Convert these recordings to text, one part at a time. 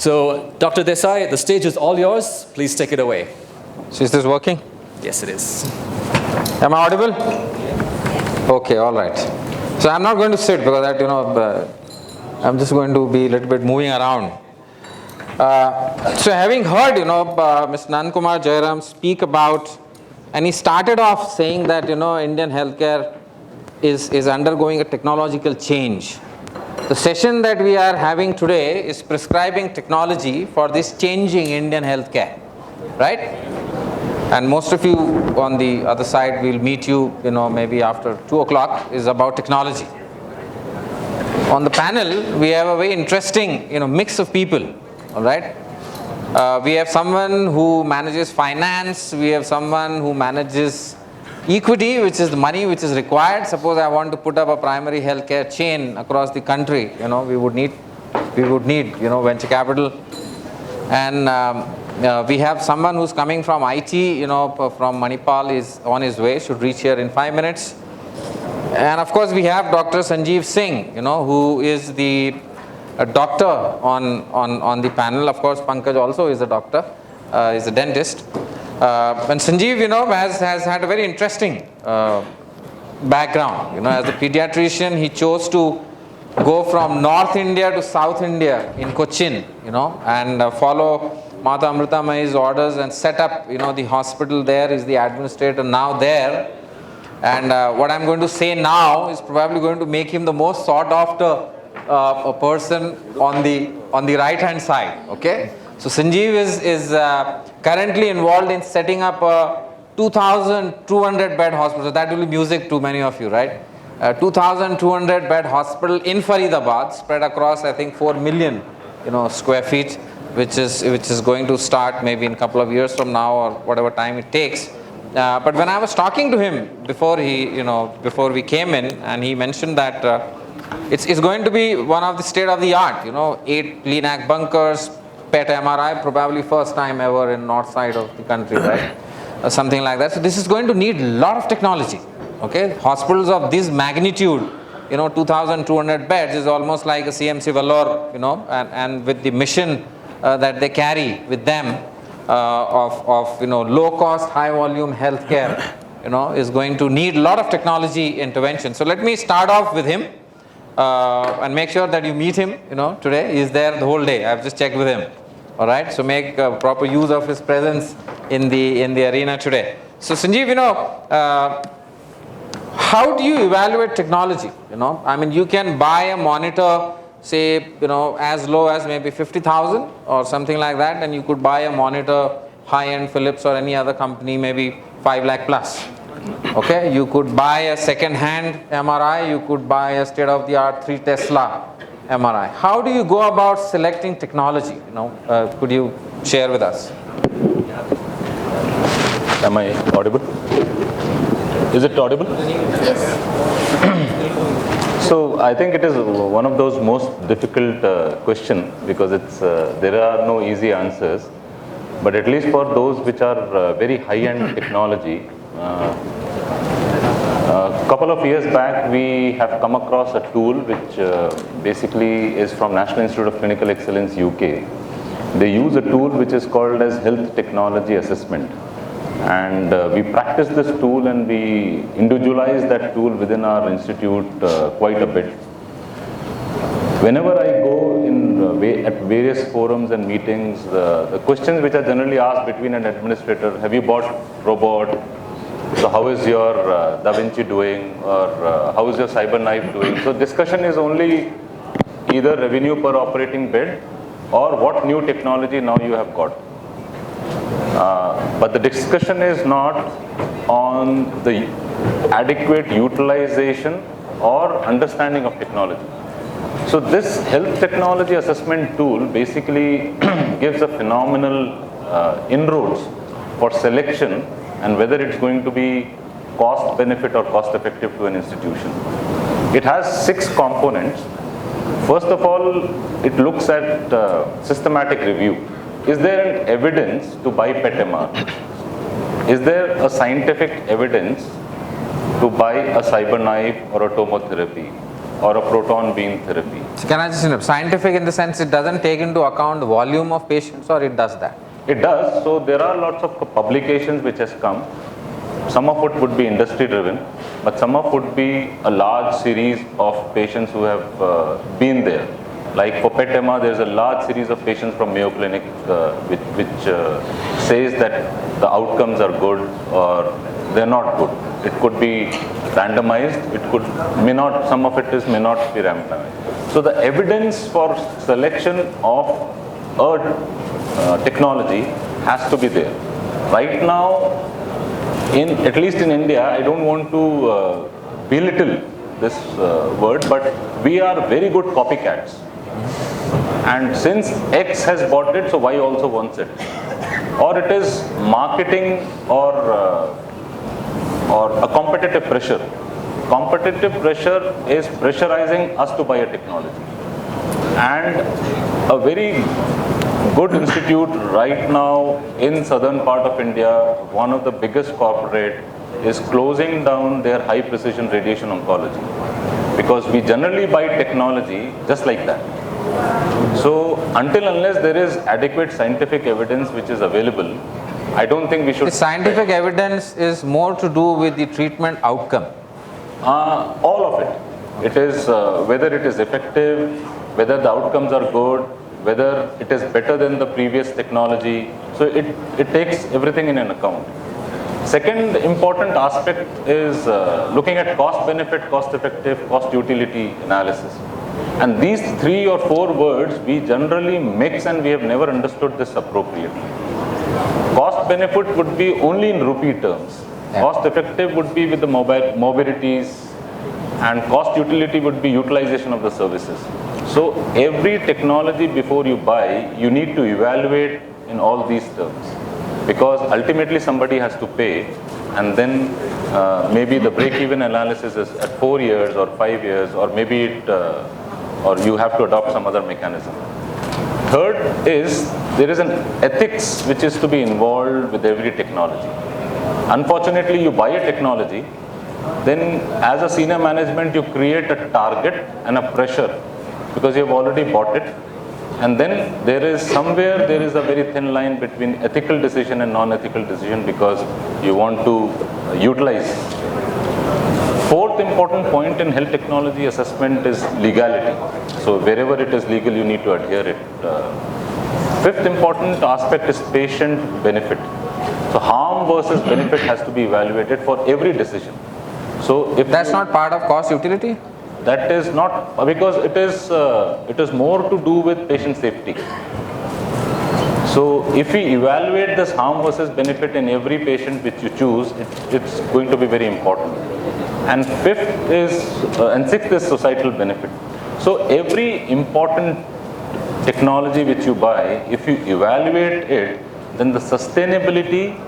So, Dr. Desai, the stage is all yours. Please take it away. So is this working? Yes, it is. Am I audible? Okay, all right. So I'm not going to sit because that, I'm just going to be a little bit moving around. So having heard, Mr. Nankumar Jairam speak about, and he started off saying that, Indian healthcare is undergoing a technological change. The session that we are having today is prescribing technology for this changing Indian healthcare, right? And most of you on the other side will meet you, maybe after 2 o'clock is about technology. On the panel, we have a very interesting, mix of people, all right? We have someone who manages finance. We have someone who manages equity, which is the money which is required. Suppose I want to put up a primary healthcare chain across the country, we would need, venture capital. And we have someone who's coming from IT, from Manipal, is on his way, should reach here in 5 minutes. And of course, we have Dr. Sanjeev Singh, who is a doctor on the panel. Of course, Pankaj also is a doctor, is a dentist. And Sanjeev, has had a very interesting background. As a pediatrician, he chose to go from North India to South India in Cochin, and follow Mata Amritamai's orders and set up, the hospital there, is the administrator now there. And what I'm going to say now is probably going to make him the most sought after a person on the right hand side. Okay, so Sanjeev is currently involved in setting up a 2,200 bed hospital. That will be music to many of you, right? 2,200 bed hospital in Faridabad, spread across I think 4 million square feet, which is going to start maybe in a couple of years from now or whatever time it takes. But when I was talking to him before we came in, and he mentioned that it's going to be one of the state of the art, 8 LINAC bunkers, PET MRI, probably first time ever in north side of the country, right? Something like that. So this is going to need a lot of technology. Okay, hospitals of this magnitude, 2,200 beds is almost like a CMC Vellore, and with the mission that they carry with them of low cost, high volume healthcare, is going to need a lot of technology intervention. So let me start off with him and make sure that you meet him. Today he is there the whole day. I've just checked with him. All right, so make proper use of his presence in the arena today. So Sanjeev, how do you evaluate technology? I mean, you can buy a monitor, say, as low as maybe 50,000 or something like that, and you could buy a monitor, high-end Philips or any other company, maybe 5 lakh plus. Okay, you could buy a second-hand MRI, you could buy a state-of-the-art 3 Tesla MRI. How do you go about selecting technology? Could you share with us? Am I audible? Is it audible? Yes. So I think it is one of those most difficult question, because there are no easy answers. But at least for those which are very high-end technology, a couple of years back we have come across a tool which basically is from National Institute of Clinical Excellence, UK. They use a tool which is called as Health Technology Assessment. And we practice this tool and we individualize that tool within our institute quite a bit. Whenever I go at various forums and meetings, the questions which are generally asked between an administrator: have you bought robot? So how is your Da Vinci doing? Or how is your CyberKnife doing? So discussion is only either revenue per operating bed or what new technology now you have got. But the discussion is not on the adequate utilization or understanding of technology. So this health technology assessment tool basically gives a phenomenal inroads for selection and whether it's going to be cost benefit or cost effective to an institution. It has 6 components. First of all, it looks at systematic review. Is there an evidence to buy PET MR? Is there a scientific evidence to buy a CyberKnife or a tomotherapy? or a proton beam therapy. So can I just interrupt? Scientific in the sense it doesn't take into account the volume of patients, or it does that? It does. So there are lots of publications which has come. Some of it would be industry driven, but some of it would be a large series of patients who have been there. Like for PET-MR, there's a large series of patients from Mayo Clinic which says that the outcomes are good or they're not good. It could be randomized, may not, some of it may not be randomized. So the evidence for selection of a technology has to be there. Right now, at least in India, I don't want to belittle this word, but we are very good copycats. And since X has bought it, so Y also wants it. Or it is marketing or a competitive pressure. Competitive pressure is pressurizing us to buy a technology. And a very good institute right now in southern part of India, one of the biggest corporate, is closing down their high precision radiation oncology. Because we generally buy technology just like that. So until unless there is adequate scientific evidence which is available, I don't think we should. The scientific evidence is more to do with the treatment outcome. All of it. It is whether it is effective, whether the outcomes are good, whether it is better than the previous technology. So it takes everything in an account. Second important aspect is looking at cost benefit, cost effective, cost utility analysis. And these 3 or 4 words we generally mix, and we have never understood this appropriately. Cost benefit would be only in rupee terms. Yeah. Cost effective would be with the mobilities, and cost utility would be utilization of the services. So every technology before you buy, you need to evaluate in all these terms, because ultimately somebody has to pay, and then maybe the break-even analysis is at 4 years or 5 years, or maybe or you have to adopt some other mechanism. Third is, there is an ethics which is to be involved with every technology. Unfortunately, you buy a technology, then as a senior management, you create a target and a pressure because you have already bought it. And then there is a very thin line between ethical decision and non-ethical decision because you want to utilize. Fourth important point in health technology assessment is legality. So wherever it is legal, you need to adhere it. Fifth important aspect is patient benefit. So harm versus benefit has to be evaluated for every decision. So if That's not part of cost utility? That is not, because it is more to do with patient safety. So if we evaluate this harm versus benefit in every patient which you choose, it's going to be very important. And sixth is societal benefit. So every important technology which you buy, if you evaluate it, then the sustainability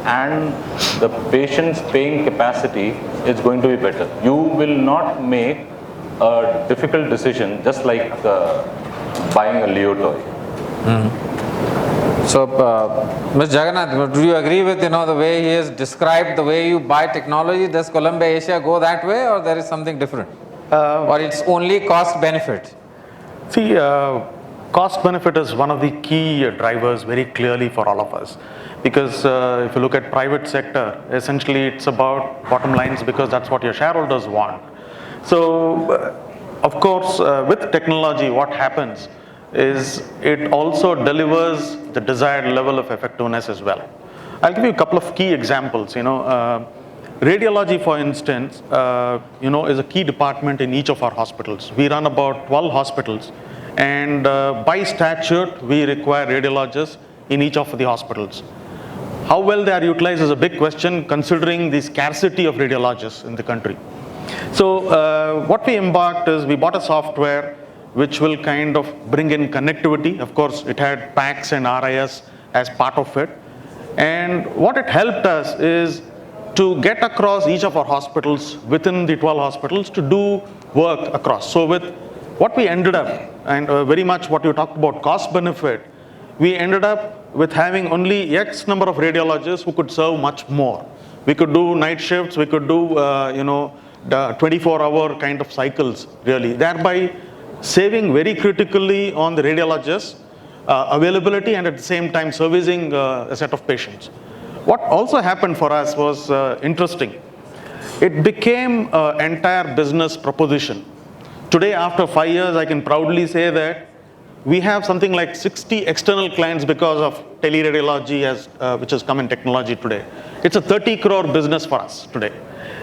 and the patient's paying capacity is going to be better. You will not make a difficult decision just like buying a Leo toy. So, Mr. Jagannath, do you agree with the way he has described the way you buy technology? Does Columbia Asia go that way, or there is something different? Or it's only cost benefit? See, cost benefit is one of the key drivers very clearly for all of us. Because if you look at private sector, essentially it's about bottom lines because that's what your shareholders want. So, of course, with technology, what happens is it also delivers the desired level of effectiveness as well. I'll give you a couple of key examples. Radiology, for instance, is a key department in each of our hospitals. We run about 12 hospitals, and by statute, we require radiologists in each of the hospitals. How well they are utilized is a big question considering the scarcity of radiologists in the country. So what we embarked is we bought a software which will kind of bring in connectivity. Of course, it had PACS and RIS as part of it. And what it helped us is to get across each of our hospitals within the 12 hospitals to do work across. So with what we ended up, and very much what you talked about cost benefit, we ended up with having only X number of radiologists who could serve much more. We could do night shifts, we could do the 24-hour kind of cycles really, thereby saving very critically on the radiologist availability and at the same time servicing a set of patients. What also happened for us was interesting. It became an entire business proposition. Today, after 5 years, I can proudly say that we have something like 60 external clients because of teleradiology which has come in technology today. It's a 30 crore business for us today.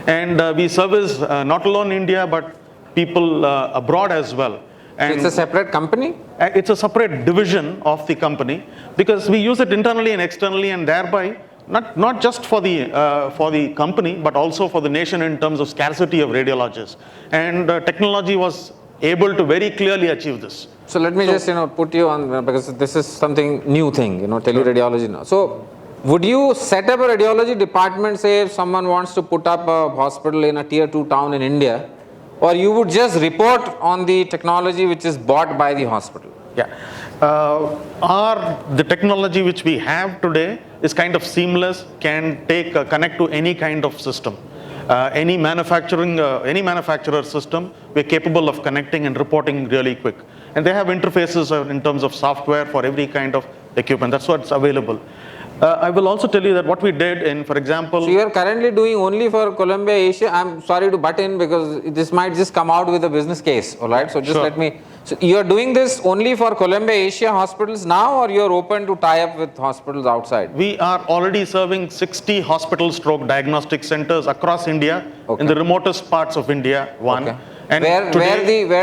And we service not alone India, but people abroad as well. And it's a separate company? It's a separate division of the company because we use it internally and externally, and thereby not just for the company, but also for the nation in terms of scarcity of radiologists. And technology was able to very clearly achieve this. So let me just put you on, because this is something new thing, teleradiology now. So would you set up a radiology department, say if someone wants to put up a hospital in a tier 2 town in India, or you would just report on the technology which is bought by the hospital? Yeah. The technology which we have today is kind of seamless, can connect to any kind of system. Any manufacturer system, we're capable of connecting and reporting really quick. And they have interfaces in terms of software for every kind of equipment. That's what's available. I will also tell you that what we did in, for example... So you are currently doing only for Colombia, Asia. I'm sorry to butt in because this might just come out with a business case, all right? So just Sure. let me... So you are doing this only for Colombia, Asia hospitals now, or you're open to tie up with hospitals outside? We are already serving 60 hospital/diagnostic centers across India, Okay. in the remotest parts of India, one. Okay. And Where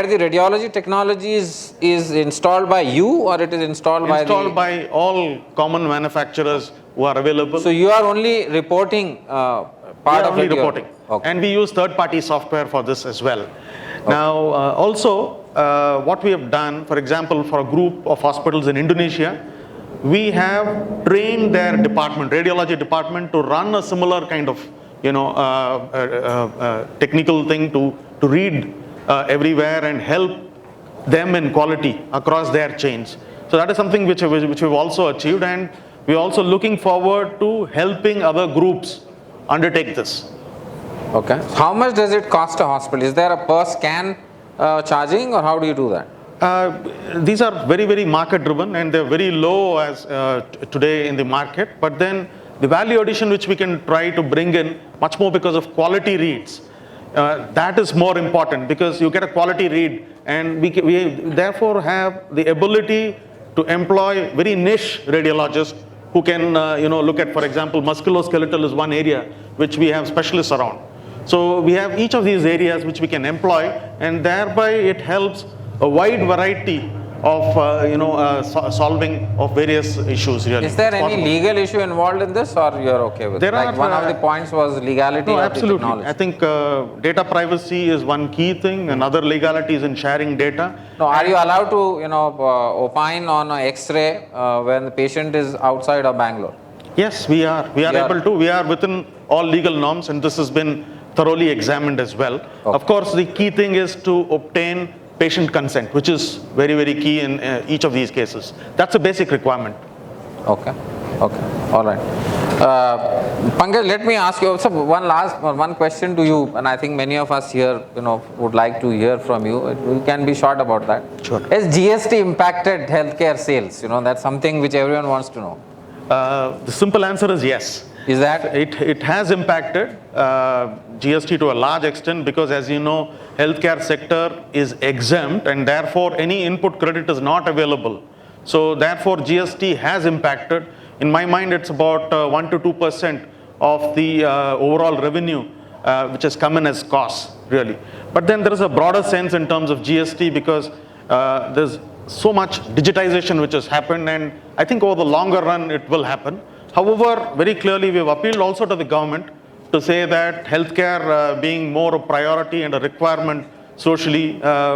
the radiology technology is installed by you, or it is installed by all common manufacturers who are available. So you are only reporting part We are of only it. reporting. Okay. And we use third-party software for this as well. Now, also, what we have done, for example, for a group of hospitals in Indonesia, we have trained their department, radiology department, to run a similar kind of, technical thing to read everywhere and help them in quality across their chains. So that is something which we've also achieved, and we're also looking forward to helping other groups undertake this. Okay. How much does it cost a hospital? Is there a per scan charging, or how do you do that? These are very, very market driven, and they're very low as today in the market. But then the value addition which we can try to bring in much more because of quality reads. That is more important because you get a quality read, and we therefore have the ability to employ very niche radiologists who can look at, for example, musculoskeletal is one area which we have specialists around. So we have each of these areas which we can employ, and thereby it helps a wide variety of solving of various issues really. Is there any legal issue involved in this, or you're okay with it? Like one of the points was legality of absolutely. the technology. I think data privacy is one key thing, and other legalities in sharing data. No, are you allowed to opine on an X-ray when the patient is outside of Bangalore? Yes, we are. We are able to. We are within all legal norms, and this has been thoroughly examined as well. Okay. Of course, the key thing is to obtain patient consent, which is very, very key in each of these cases. That's a basic requirement. Okay. All right. Pankaj, let me ask you also one question to you, and I think many of us here, would like to hear from you. You can be short about that. Sure. Has GST impacted healthcare sales? That's something which everyone wants to know. The simple answer is yes. Is that? It has impacted GST to a large extent because, as you know, healthcare sector is exempt, and therefore any input credit is not available. So therefore GST has impacted. In my mind, it's about 1 to 2% of the overall revenue which has come in as costs, really. But then there is a broader sense in terms of GST because there's so much digitization which has happened, and I think over the longer run it will happen. However, very clearly we have appealed also to the government to say that healthcare being more a priority and a requirement socially,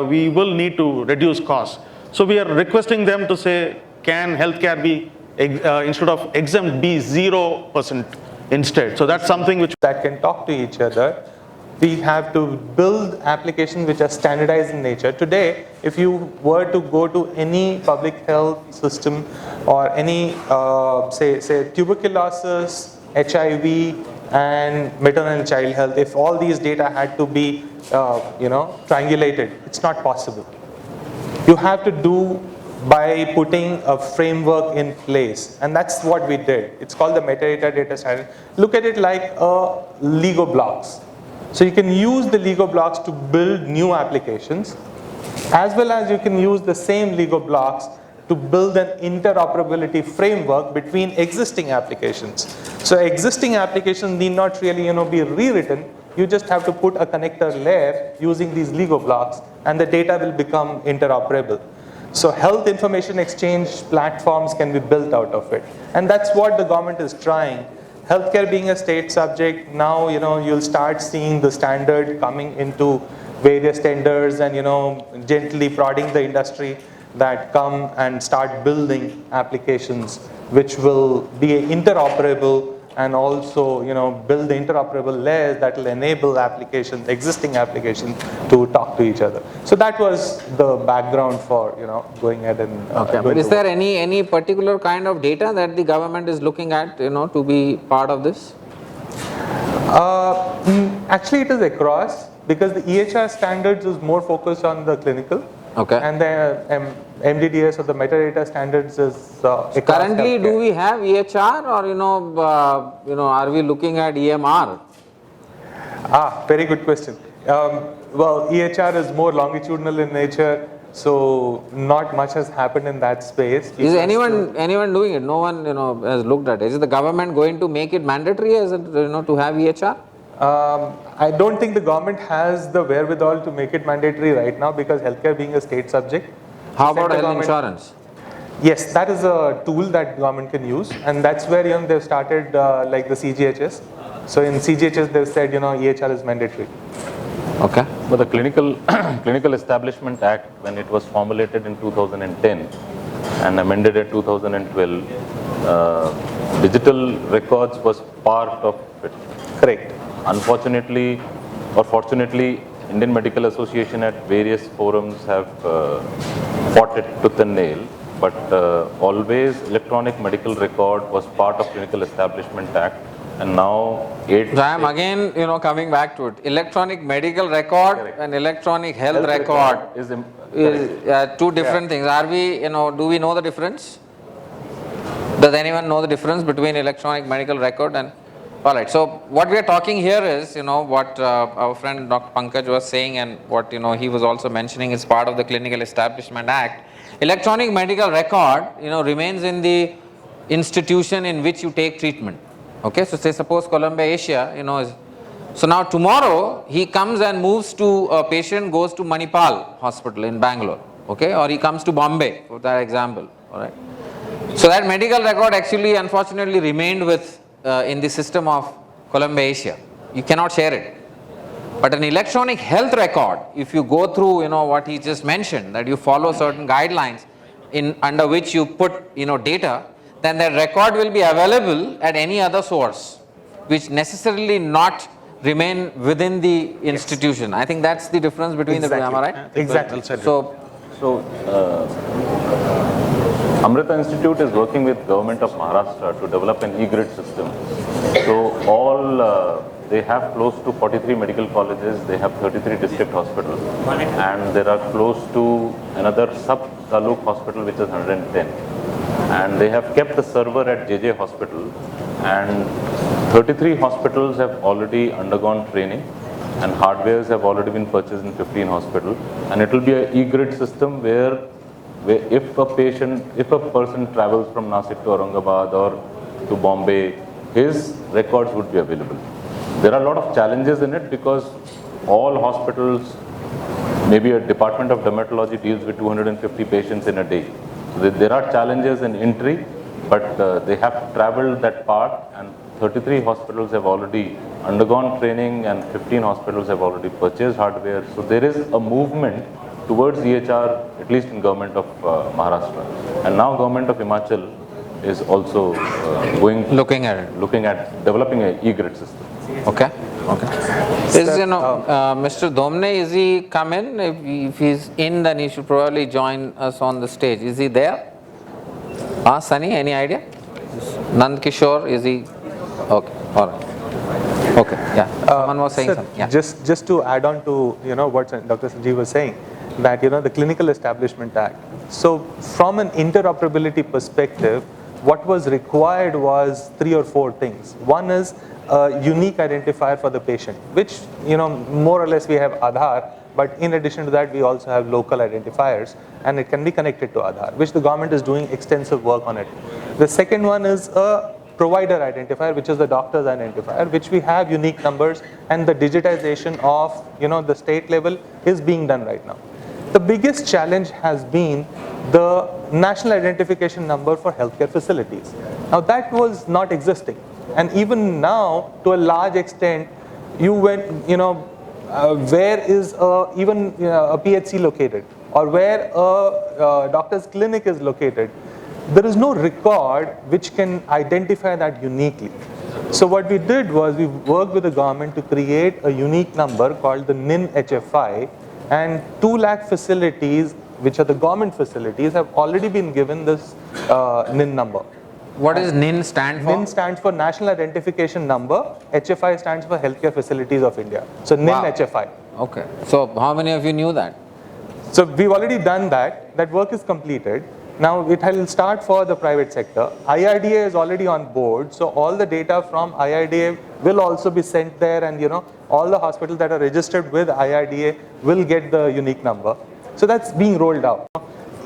we will need to reduce costs. So we are requesting them to say, can healthcare be, instead of exempt, be 0% instead? So that's something which that can talk to each other. We have to build applications which are standardized in nature. Today, if you were to go to any public health system or any, say tuberculosis, HIV, and maternal and child health, if all these data had to be, triangulated, it's not possible. You have to do by putting a framework in place, and that's what we did. It's called the metadata data standard. Look at it like a Lego blocks. So you can use the Lego blocks to build new applications, as well as you can use the same Lego blocks to build an interoperability framework between existing applications. So existing applications need not really be rewritten. You just have to put a connector layer using these Lego blocks, and the data will become interoperable. So health information exchange platforms can be built out of it. And that's what the government is trying. Healthcare being a state subject, now you'll start seeing the standard coming into various tenders and gently prodding the industry that come and start building applications which will be interoperable, and also build the interoperable layers that will enable applications, existing applications, to talk to each other. So that was the background for going ahead and okay. But is there any particular kind of data that the government is looking at to be part of this? Actually, it is across, because the EHR standards is more focused on the clinical. Okay. And the MDDS or the metadata standards is currently, do we have EHR, or are we looking at EMR? Very good question. Well, EHR is more longitudinal in nature, so not much has happened in that space. Is anyone doing it? No one has looked at it. Is the government going to make it mandatory as to have EHR? I don't think the government has the wherewithal to make it mandatory right now, because healthcare being a state subject. How about health insurance? Yes, that is a tool that government can use, and that's where they've started like the CGHS. So in CGHS they've said EHR is mandatory. Okay. But the Clinical Establishment Act, when it was formulated in 2010 and amended in 2012, digital records was part of it. Correct. Unfortunately, or fortunately, Indian Medical Association at various forums have fought it tooth and nail, but always electronic medical record was part of Clinical Establishment Act, and now So I am again coming back to it. Electronic medical record and electronic health record is two different things. Are we do we know the difference? Does anyone know the difference between electronic medical record and Alright, so what we are talking here is, what our friend Dr. Pankaj was saying, and what he was also mentioning is part of the Clinical Establishment Act. Electronic medical record, remains in the institution in which you take treatment. Okay, so say suppose Columbia Asia, so now tomorrow he comes and moves to a patient goes to Manipal hospital in Bangalore, okay, or he comes to Bombay for that example, alright. So that medical record actually unfortunately remained with in the system of Columbia Asia. You cannot share it. But an electronic health record, if you go through what he just mentioned, that you follow certain guidelines under which you put data, then that record will be available at any other source, which necessarily not remain within the institution. I think that's the difference between the two, am I right? Exactly. So Amrita Institute is working with Government of Maharashtra to develop an e-grid system. So they have close to 43 medical colleges, they have 33 district hospitals, and there are close to another sub-taluk hospital which is 110. And they have kept the server at JJ hospital, and 33 hospitals have already undergone training, and hardwares have already been purchased in 15 hospitals, and it will be an e-grid system where if a person travels from Nasik to Aurangabad or to Bombay, his records would be available. There are a lot of challenges in it because all hospitals, maybe a department of dermatology deals with 250 patients in a day. So there are challenges in entry, but they have traveled that path, and 33 hospitals have already undergone training and 15 hospitals have already purchased hardware. So there is a movement towards EHR, at least in government of Maharashtra. And now government of Himachal is also looking at developing an e-grid system. Okay. Is Mr. Dhomne, is he come in? If he's in, then he should probably join us on the stage. Is he there? Sunny, any idea? Nandkishor, is he? Okay, all right. Okay, yeah. Someone was saying Sir, something. Yeah. Just to add on to what Dr. Sanjeev was saying, that the Clinical Establishment Act. So from an interoperability perspective, what was required was 3 or 4 things. One is a unique identifier for the patient, which more or less we have Aadhaar, but in addition to that we also have local identifiers, and it can be connected to Aadhaar, which the government is doing extensive work on it. The second one is a provider identifier, which is the doctor's identifier, which we have unique numbers, and the digitization of the state level is being done right now. The biggest challenge has been the national identification number for healthcare facilities. Now that was not existing, and even now to a large extent, you went where is even a PHC located, or where a doctor's clinic is located, there is no record which can identify that uniquely. So what we did was we worked with the government to create a unique number called the NIN-HFI, and 2 lakh facilities, which are the government facilities, have already been given this NIN number. What does NIN stand for? NIN stands for National Identification Number. HFI stands for Healthcare Facilities of India. So NIN-HFI. Okay. So how many of you knew that? So we've already done that. That work is completed. Now it will start for the private sector. IRDA is already on board. So all the data from IRDA will also be sent there, and all the hospitals that are registered with IRDA will get the unique number. So that's being rolled out.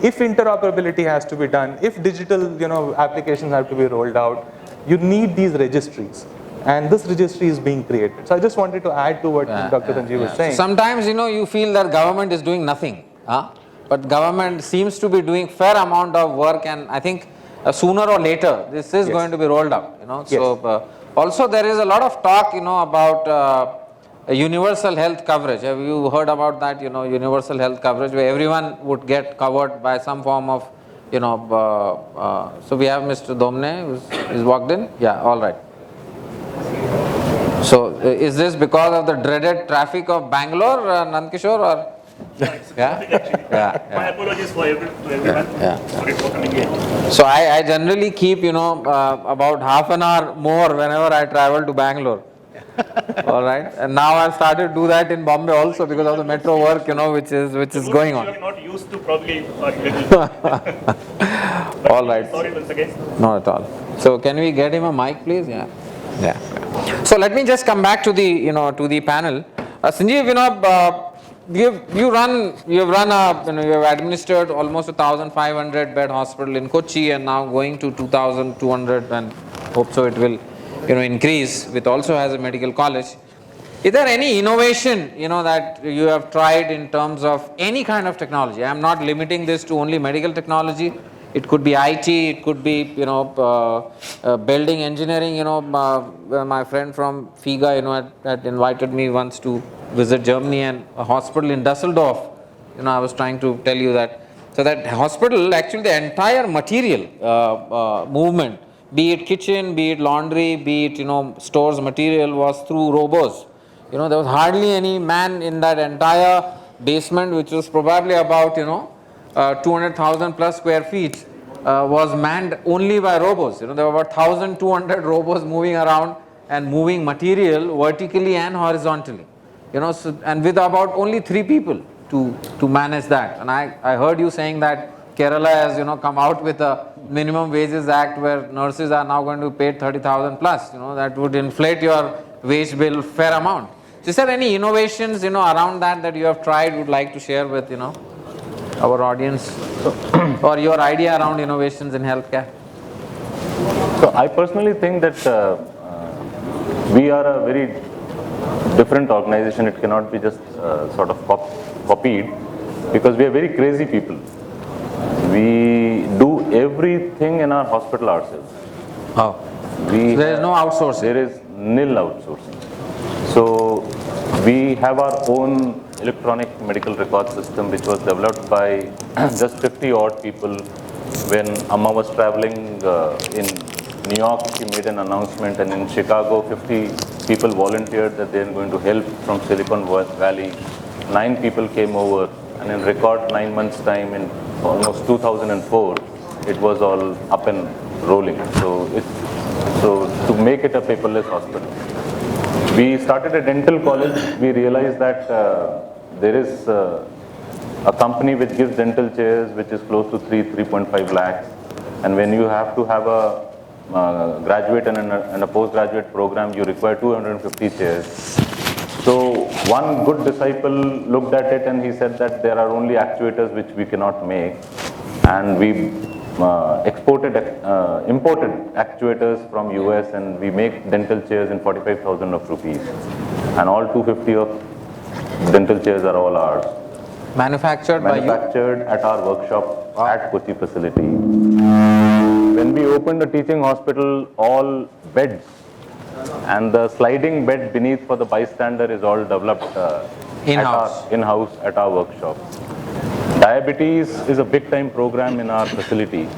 If interoperability has to be done, if digital applications have to be rolled out, you need these registries, and this registry is being created. So I just wanted to add to what Dr. Sanjeev was saying. So sometimes you feel that government is doing nothing, but government seems to be doing fair amount of work, and I think sooner or later this is going to be rolled out. So also there is a lot of talk about universal health coverage. Have you heard about that? Universal health coverage, where everyone would get covered by some form of so we have Mr. Dhomne who's walked in. Yeah, all right. So is this because of the dreaded traffic of Bangalore, Nandkishor, or? My apologies for everyone. Sorry for coming in. So I generally keep about half an hour more whenever I travel to Bangalore. All right, and now I've started to do that in Bombay also because of the metro work, which is going on. You are not used to probably a little. All right. Sorry once again. Not at all. So can we get him a mic, please? Yeah. So let me just come back to the to the panel. Sanjeev, you have administered almost 1,500 bed hospital in Kochi, and now going to 2,200, and hope so it will increase, with also has a medical college. Is there any innovation that you have tried in terms of any kind of technology? I am not limiting this to only medical technology. It could be IT, it could be building engineering. My friend from FIGA had invited me once to visit Germany, and a hospital in Dusseldorf. I was trying to tell you that. So that hospital, actually the entire material movement, be it kitchen, be it laundry, be it stores material, was through robots. There was hardly any man in that entire basement, which was probably about 200,000 plus square feet, was manned only by robots. There were about 1,200 robots moving around and moving material vertically and horizontally. And with about only 3 people to manage that. And I heard you saying that Kerala has come out with a minimum wages act where nurses are now going to be paid 30,000 plus. That would inflate your wage bill fair amount. Is there any innovations around that you have tried, would like to share with our audience, or your idea around innovations in healthcare? So I personally think that we are a very different organization. It cannot be just sort of copied, because we are very crazy people. We do everything in our hospital ourselves. Oh. So there is no outsourcing. There is nil outsourcing. So we have our own electronic medical record system, which was developed by just 50 odd people. When Amma was traveling in New York, she made an announcement, and in Chicago 50 people volunteered that they are going to help from Silicon Valley. 9 people came over, and in record 9 months time, in almost 2004, it was all up and rolling. So to make it a paperless hospital. We started a dental college. We realized that there is a company which gives dental chairs which is close to 3.5 lakhs. And when you have to have a graduate and a postgraduate program, you require 250 chairs. So one good disciple looked at it and he said that there are only actuators which we cannot make. And we imported actuators from US, and we make dental chairs in 45,000 of rupees. And all 250 of dental chairs are all ours. Manufactured by you? Manufactured at our workshop at Kochi facility. When we opened a teaching hospital, all beds and the sliding bed beneath for the bystander is all developed in-house at our workshop. Diabetes is a big time program in our facility,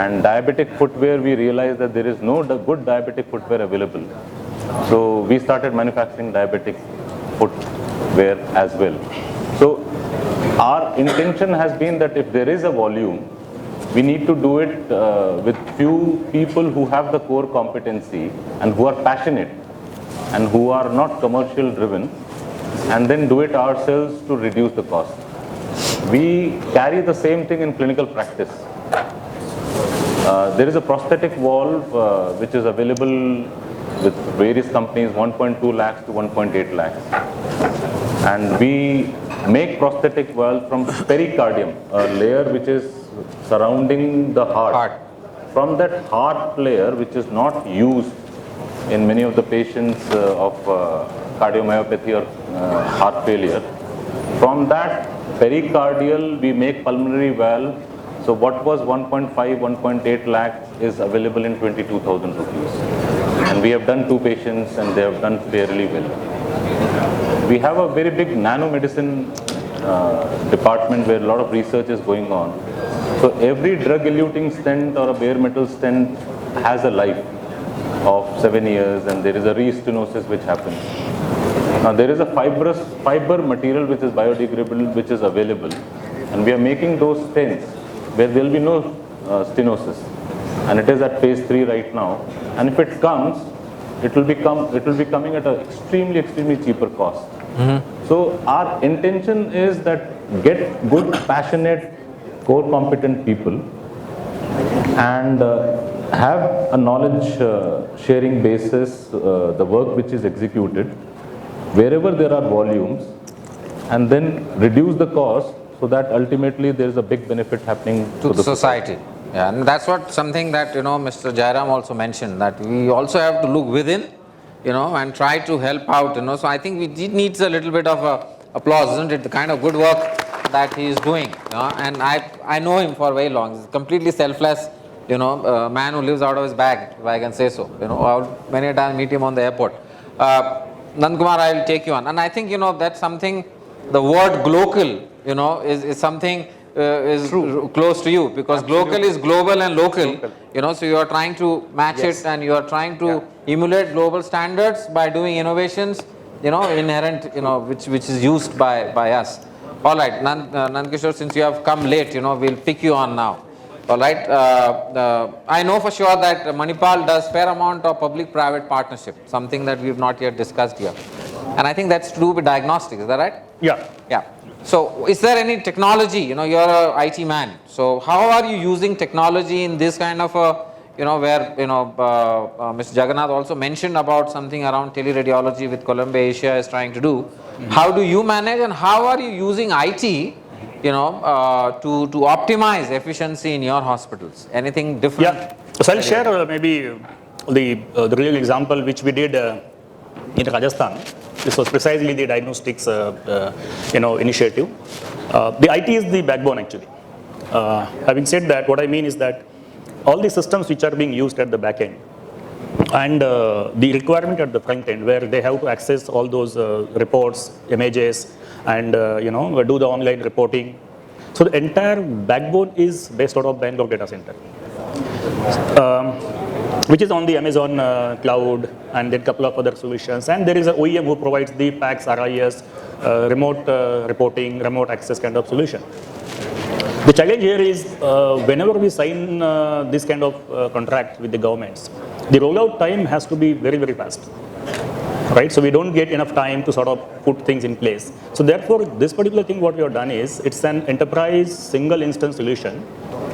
and diabetic footwear, we realized that there is no good diabetic footwear available. So we started manufacturing diabetic footwear as well. So our intention has been that if there is a volume, we need to do it with few people who have the core competency and who are passionate and who are not commercial driven, and then do it ourselves to reduce the cost. We carry the same thing in clinical practice. There is a prosthetic valve which is available with various companies, 1.2 lakhs to 1.8 lakhs. And we make prosthetic valve from pericardium, a layer which is surrounding the heart. From that heart layer, which is not used in many of the patients of cardiomyopathy or heart failure, from that pericardial we make pulmonary valve. So what was 1.5, 1.8 lakhs is available in 22,000 rupees. And we have done 2 patients and they have done fairly well. We have a very big nanomedicine department where a lot of research is going on. So every drug-eluting stent or a bare metal stent has a life of 7 years, and there is a re-stenosis which happens. Now there is a fiber material which is biodegradable which is available, and we are making those stents where there will be no stenosis, and it is at phase 3 right now. And if it comes, it will be coming at an extremely cheaper cost. So our intention is that get good, passionate, core competent people and have a knowledge sharing basis, the work which is executed wherever there are volumes, and then reduce the cost so that ultimately there is a big benefit happening to the society. Yeah, and that's what something that Mr. Jairam also mentioned, that we also have to look within, and try to help out. So I think it needs a little bit of applause, isn't it? The kind of good work that he is doing, and I know him for very long. He's a completely selfless, man who lives out of his bag, if I can say so. Many times meet him on the airport. Nandkumar, I will take you on, and I think that's something. The word glocal, is something is close to you, because glocal is global and local. So you are trying to match it, and you are trying to emulate global standards by doing innovations, inherent, which is used by us. All right, Nandkishor, since you have come late, we'll pick you on now. All right, I know for sure that Manipal does fair amount of public-private partnership, something that we've not yet discussed here. And I think that's to do with diagnostics, is that right? Yeah. Yeah. So is there any technology, you're a IT man, so how are you using technology in this kind of a, where, Mr. Jagannath also mentioned about something around teleradiology with Columbia Asia is trying to do. How do you manage, and how are you using IT, to optimize efficiency in your hospitals? Anything different? Yeah. So I'll share maybe the real example which we did in Rajasthan. This was precisely the diagnostics, initiative. The IT is the backbone actually. Having said that, what I mean is that all the systems which are being used at the back end and the requirement at the front end, where they have to access all those reports, images, and do the online reporting. So the entire backbone is based out of Bangalore data center, which is on the Amazon cloud, and then a couple of other solutions. And there is an OEM who provides the PACS, RIS, remote reporting, remote access kind of solution. The challenge here is whenever we sign this kind of contract with the governments, the rollout time has to be very, very fast. right? So we don't get enough time to sort of put things in place. So therefore, this particular thing what we have done is, it's an enterprise single instance solution,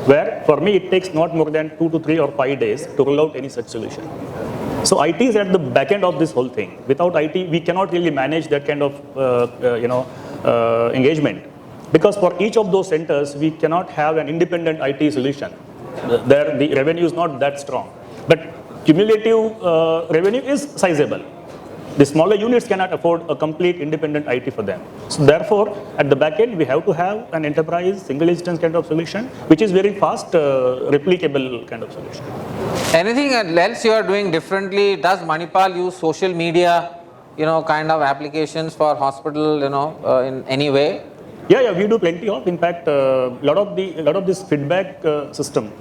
where for me it takes not more than 2 to 3 or 5 days to roll out any such solution. So IT is at the back end of this whole thing. Without IT, we cannot really manage that kind of engagement, because for each of those centers, we cannot have an independent IT solution. There, the revenue is not that strong, but cumulative revenue is sizable. The smaller units cannot afford a complete independent IT for them. So therefore, at the back end, we have to have an enterprise single instance kind of solution, which is very fast, replicable kind of solution. Anything else you are doing differently? Does Manipal use social media, kind of applications for hospital, in any way? Yeah, we do plenty of. In fact, lot of this feedback system,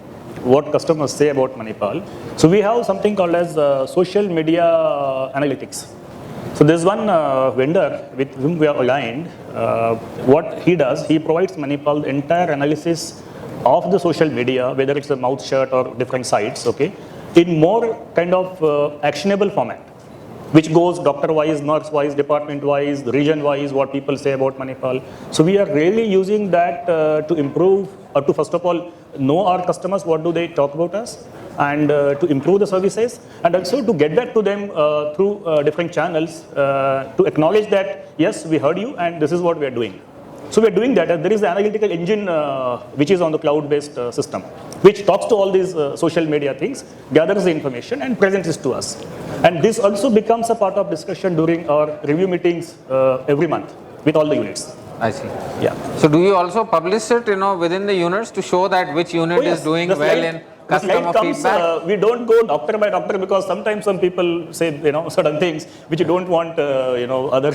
what customers say about Manipal. So we have something called as social media analytics. So there's one vendor with whom we are aligned. What he does, he provides Manipal the entire analysis of the social media, whether it's a mouth shut or different sites, okay, in more kind of actionable format, which goes doctor-wise, nurse-wise, department-wise, region-wise, what people say about Manipal. So we are really using that to improve, or to first of all, know our customers, what do they talk about us, and to improve the services, and also to get back to them through different channels to acknowledge that, yes, we heard you and this is what we are doing. So we are doing that. There is an analytical engine which is on the cloud-based system, which talks to all these social media things, gathers the information and presents it to us. And this also becomes a part of discussion during our review meetings every month with all the units. I see. Yeah. So do you also publish it, within the units to show that which unit is doing well in customer feedback? We don't go doctor by doctor, because sometimes some people say, certain things which you don't want, other.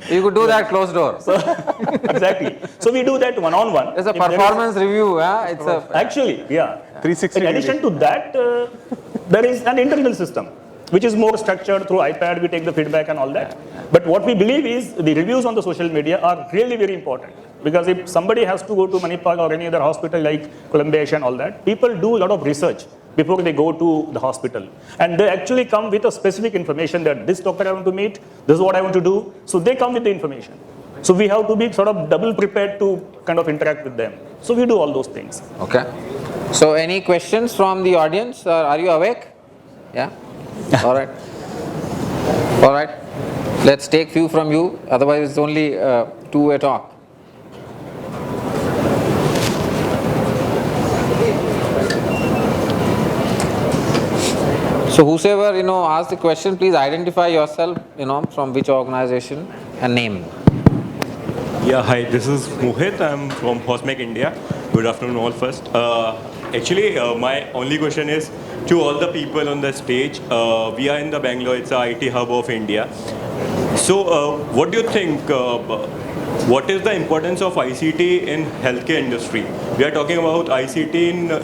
You could do that closed door. So, exactly. So we do that one-on-one. It's a performance review. It's actually, yeah. 360 In addition to that, there is an internal system, which is more structured through iPad. We take the feedback and all that. But what we believe is the reviews on the social media are really very important, because if somebody has to go to Manipal or any other hospital like Columbia and all that, people do a lot of research before they go to the hospital, and they actually come with a specific information that this doctor I want to meet, this is what I want to do. So they come with the information. So we have to be sort of double prepared to kind of interact with them. So we do all those things. Okay. So any questions from the audience? Are you awake? Yeah. All right. All right. Let's take few from you. Otherwise, it's only two-way talk. So whosoever asks the question, please identify yourself. From which organization and name. Yeah, hi. This is Mohit. I'm from Hosmac, India. Good afternoon, all. First, actually, my only question is to all the people on the stage. We are in the Bangalore. It's the IT hub of India. So, what do you think? What is the importance of ICT in healthcare industry? We are talking about ICT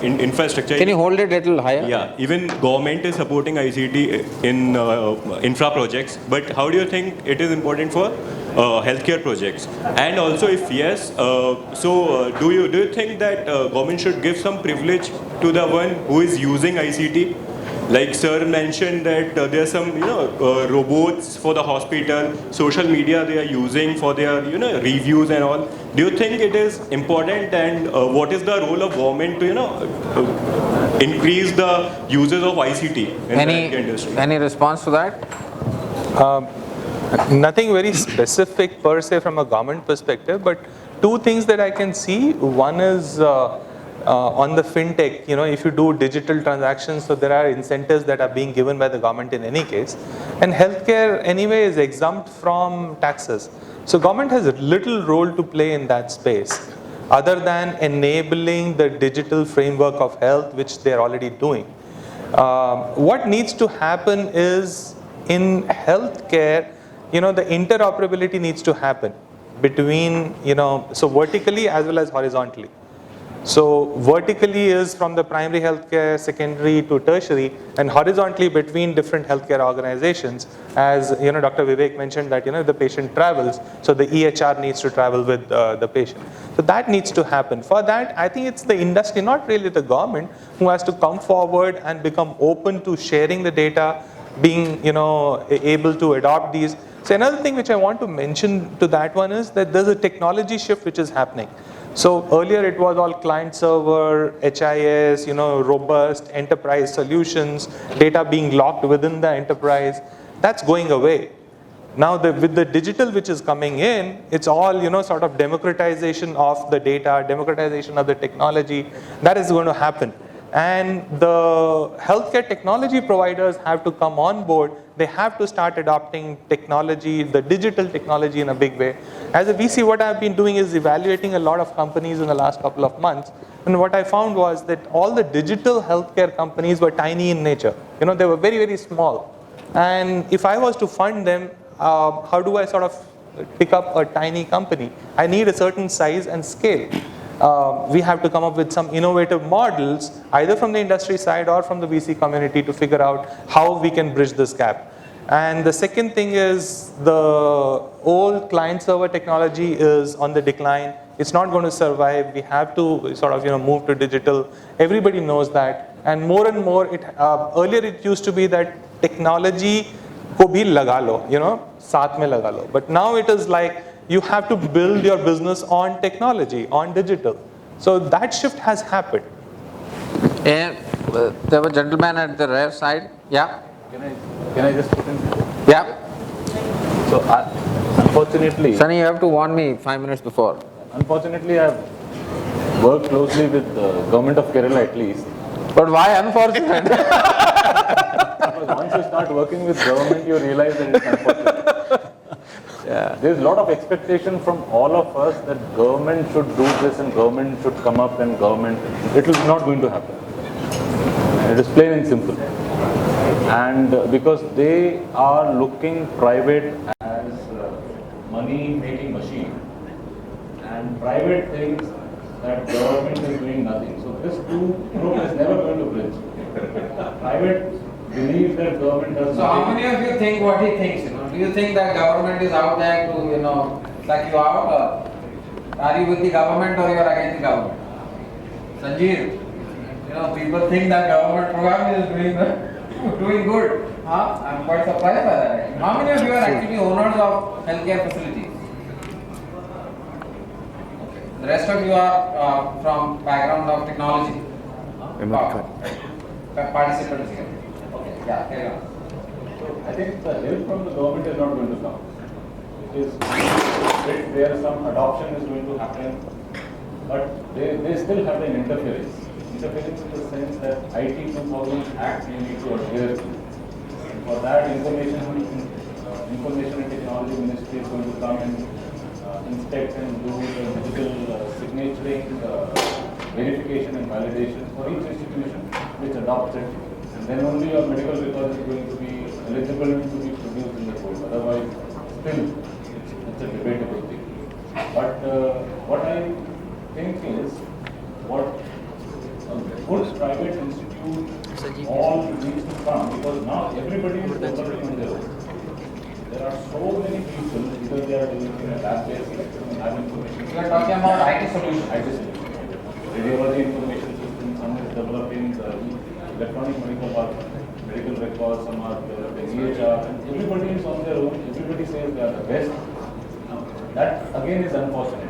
in infrastructure. Can you hold it a little higher? Yeah, even government is supporting ICT in infra projects. But how do you think it is important for healthcare projects? And also, if yes, do you think that government should give some privilege to the one who is using ICT? Like sir mentioned that there are some robots for the hospital, social media they are using for their reviews and all. Do you think it is important, and what is the role of government to increase the uses of ICT in the industry? Any response to that? Nothing very specific per se from a government perspective, but two things that I can see. One is on the fintech, if you do digital transactions, so there are incentives that are being given by the government in any case. And healthcare anyway is exempt from taxes. So government has a little role to play in that space, other than enabling the digital framework of health, which they're already doing. What needs to happen is in healthcare, the interoperability needs to happen between, so vertically as well as horizontally. So vertically is from the primary healthcare, secondary to tertiary, and horizontally between different healthcare organizations. As Dr. Vivek mentioned that the patient travels, so the EHR needs to travel with the patient. So that needs to happen. For that, I think it's the industry, not really the government, who has to come forward and become open to sharing the data, being, able to adopt these. So another thing which I want to mention to that one is that there's a technology shift which is happening. So earlier it was all client server, HIS, robust enterprise solutions, data being locked within the enterprise. That's going away. Now with the digital which is coming in, it's all, sort of democratization of the data, democratization of the technology. That is going to happen. And the healthcare technology providers have to come on board. They have to start adopting technology, the digital technology in a big way. As a VC, what I've been doing is evaluating a lot of companies in the last couple of months. And what I found was that all the digital healthcare companies were tiny in nature. They were very, very small. And if I was to fund them, how do I sort of pick up a tiny company? I need a certain size and scale. We have to come up with some innovative models, either from the industry side or from the VC community, to figure out how we can bridge this gap. And the second thing is the old client server technology is on the decline. It's not going to survive. We have to sort of move to digital. Everybody knows that. And more, earlier it used to be that technology ko bhi laga lo, saath mein laga lo. But now it is like, you have to build your business on technology, on digital. So that shift has happened. And there was a gentleman at the rear side. Yeah. Can I just put in? Yeah. So unfortunately, Sunny, you have to warn me 5 minutes before. Unfortunately, I've worked closely with the government of Kerala at least. But why unfortunate? Because once you start working with government, you realize that it's unfortunate. Yeah. There's a lot of expectation from all of us that government should do this and government should come up and government. It is not going to happen. It is plain and simple. And because they are looking private as money-making machine, and private thinks that government is doing nothing. So this group is never going to bridge. Private believes that government does So nothing. how many of you think what he thinks? Do you think that government is out there to suck you out, or are you with the government or you are against the government? Sanjeev, people think that government program is doing good. Huh? I'm quite surprised by that. How many of you are actually owners of healthcare facilities? The rest of you are from background of technology. Participants here. Okay, yeah, carry on. I think the help from the government is not going to come. It is there some adoption is going to happen, but they still have an interference. Interference in the sense that IT 2000 Act you need to adhere to. And for that, information and technology ministry is going to come and inspect and do the digital signaturing, verification and validation for each institution which adopts it. And then only your medical record is going to be eligible to be produced in the court. Otherwise, still, it's a debatable thing. But what I think is, what a good private institute all needs to come, because now everybody is developing on their own. There are so many people, either they are developing a lab-based system, lab information. You are talking about IT solutions. IT solution. Radiology information system, some is developing the electronic medical records, some are developing EHR, and everybody is on their own, everybody says they are the best. That again is unfortunate.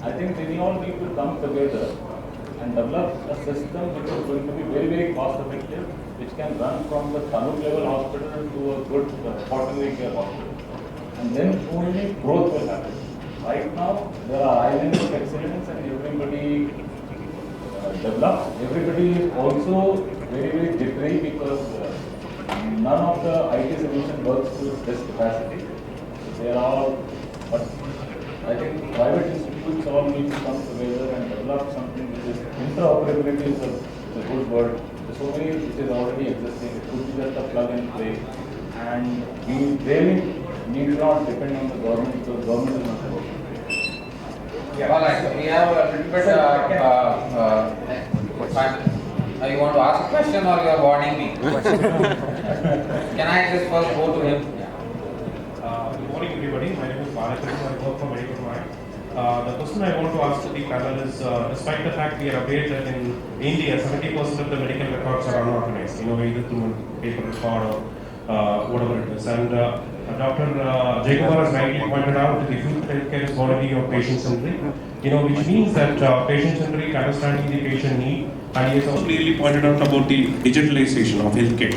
I think we all need to come together and develop a system which is going to be very, very cost effective, which can run from the taluk level hospital to a good quaternary care hospital. And then only growth will happen. Right now, there are islands of excellence and everybody develops. Everybody is also very, very jittery because none of the IT solution works to this capacity. They are all, but I think private institutes all need to come together and develop something which is interoperability is a good word. There's so many which is already existing. It could be just a plug and play. And we really need not depend on the government because government is not working. Yeah. All right, so we have a little bit 5 minutes. You want to ask a question or you are warning me? Can I just first go to him? Good morning, everybody. My name is Bharat. I work for Medical Mind. The question I want to ask to the panel is, despite the fact we are aware that in India, 70% of the medical records are unorganized, either through paper record or whatever it is. And Dr. Jagannath has rightly pointed out the future healthcare is going to be your patient-centric, which means that patient-centric, understanding the patient need, and he has also clearly pointed out about the digitalization of healthcare.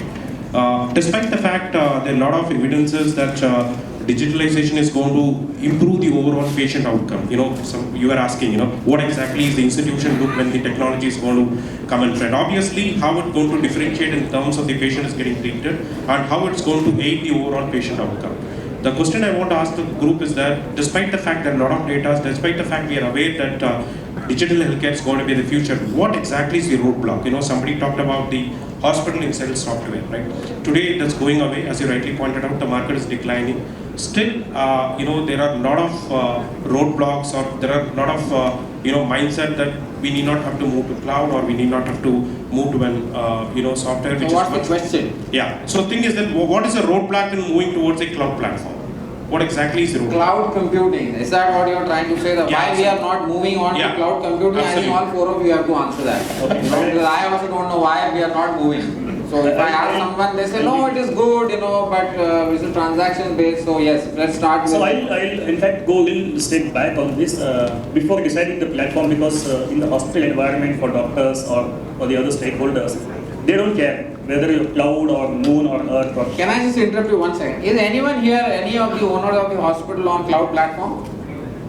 Despite the fact there are a lot of evidences that digitalization is going to improve the overall patient outcome. You were asking, what exactly is the institution look when the technology is going to come in front. Obviously, how it's going to differentiate in terms of the patient is getting treated and how it's going to aid the overall patient outcome. The question I want to ask the group is that despite the fact that a lot of data, despite the fact we are aware that digital healthcare is going to be the future, what exactly is the roadblock? Somebody talked about the hospital itself software, right? Today that's going away, as you rightly pointed out, the market is declining. Still, there are a lot of roadblocks, or there are a lot of mindset that we need not have to move to cloud, or we need not have to move to an software. So what's the question? Yeah. So the thing is that what is the roadblock in moving towards a cloud platform? What exactly is the roadblock? Cloud computing. Is that what you're trying to say? That why we are not moving on to cloud computing? Absolutely. I think all four of you have to answer that. Okay. Because I also don't know why we are not moving. So if I ask someone, they say, no, it is good, but it's a transaction based. So yes, let's start with. So I'll in fact go a little step back on this before deciding the platform, because in the hospital environment for doctors or the other stakeholders, they don't care whether you're cloud or moon or earth or. Can I just interrupt you 1 second? Is anyone here, any of the owners of the hospital on cloud platform?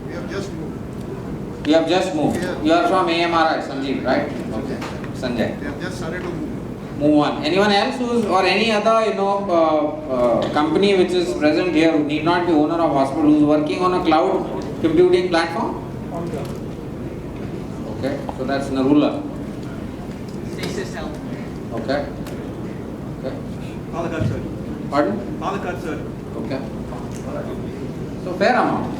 We have just moved. You have just moved. Yeah. You are from AMRI, Sanjeev, right? Okay. Sanjay. We have just started to move. Move on. Anyone else who's, or any other company which is present here who need not be owner of hospital, who's working on a cloud computing platform? Okay, so that's Narula. Stasis Health. Okay. Okay. Palakkad, sir. Pardon? Palakkad, sir. Okay. So fair amount.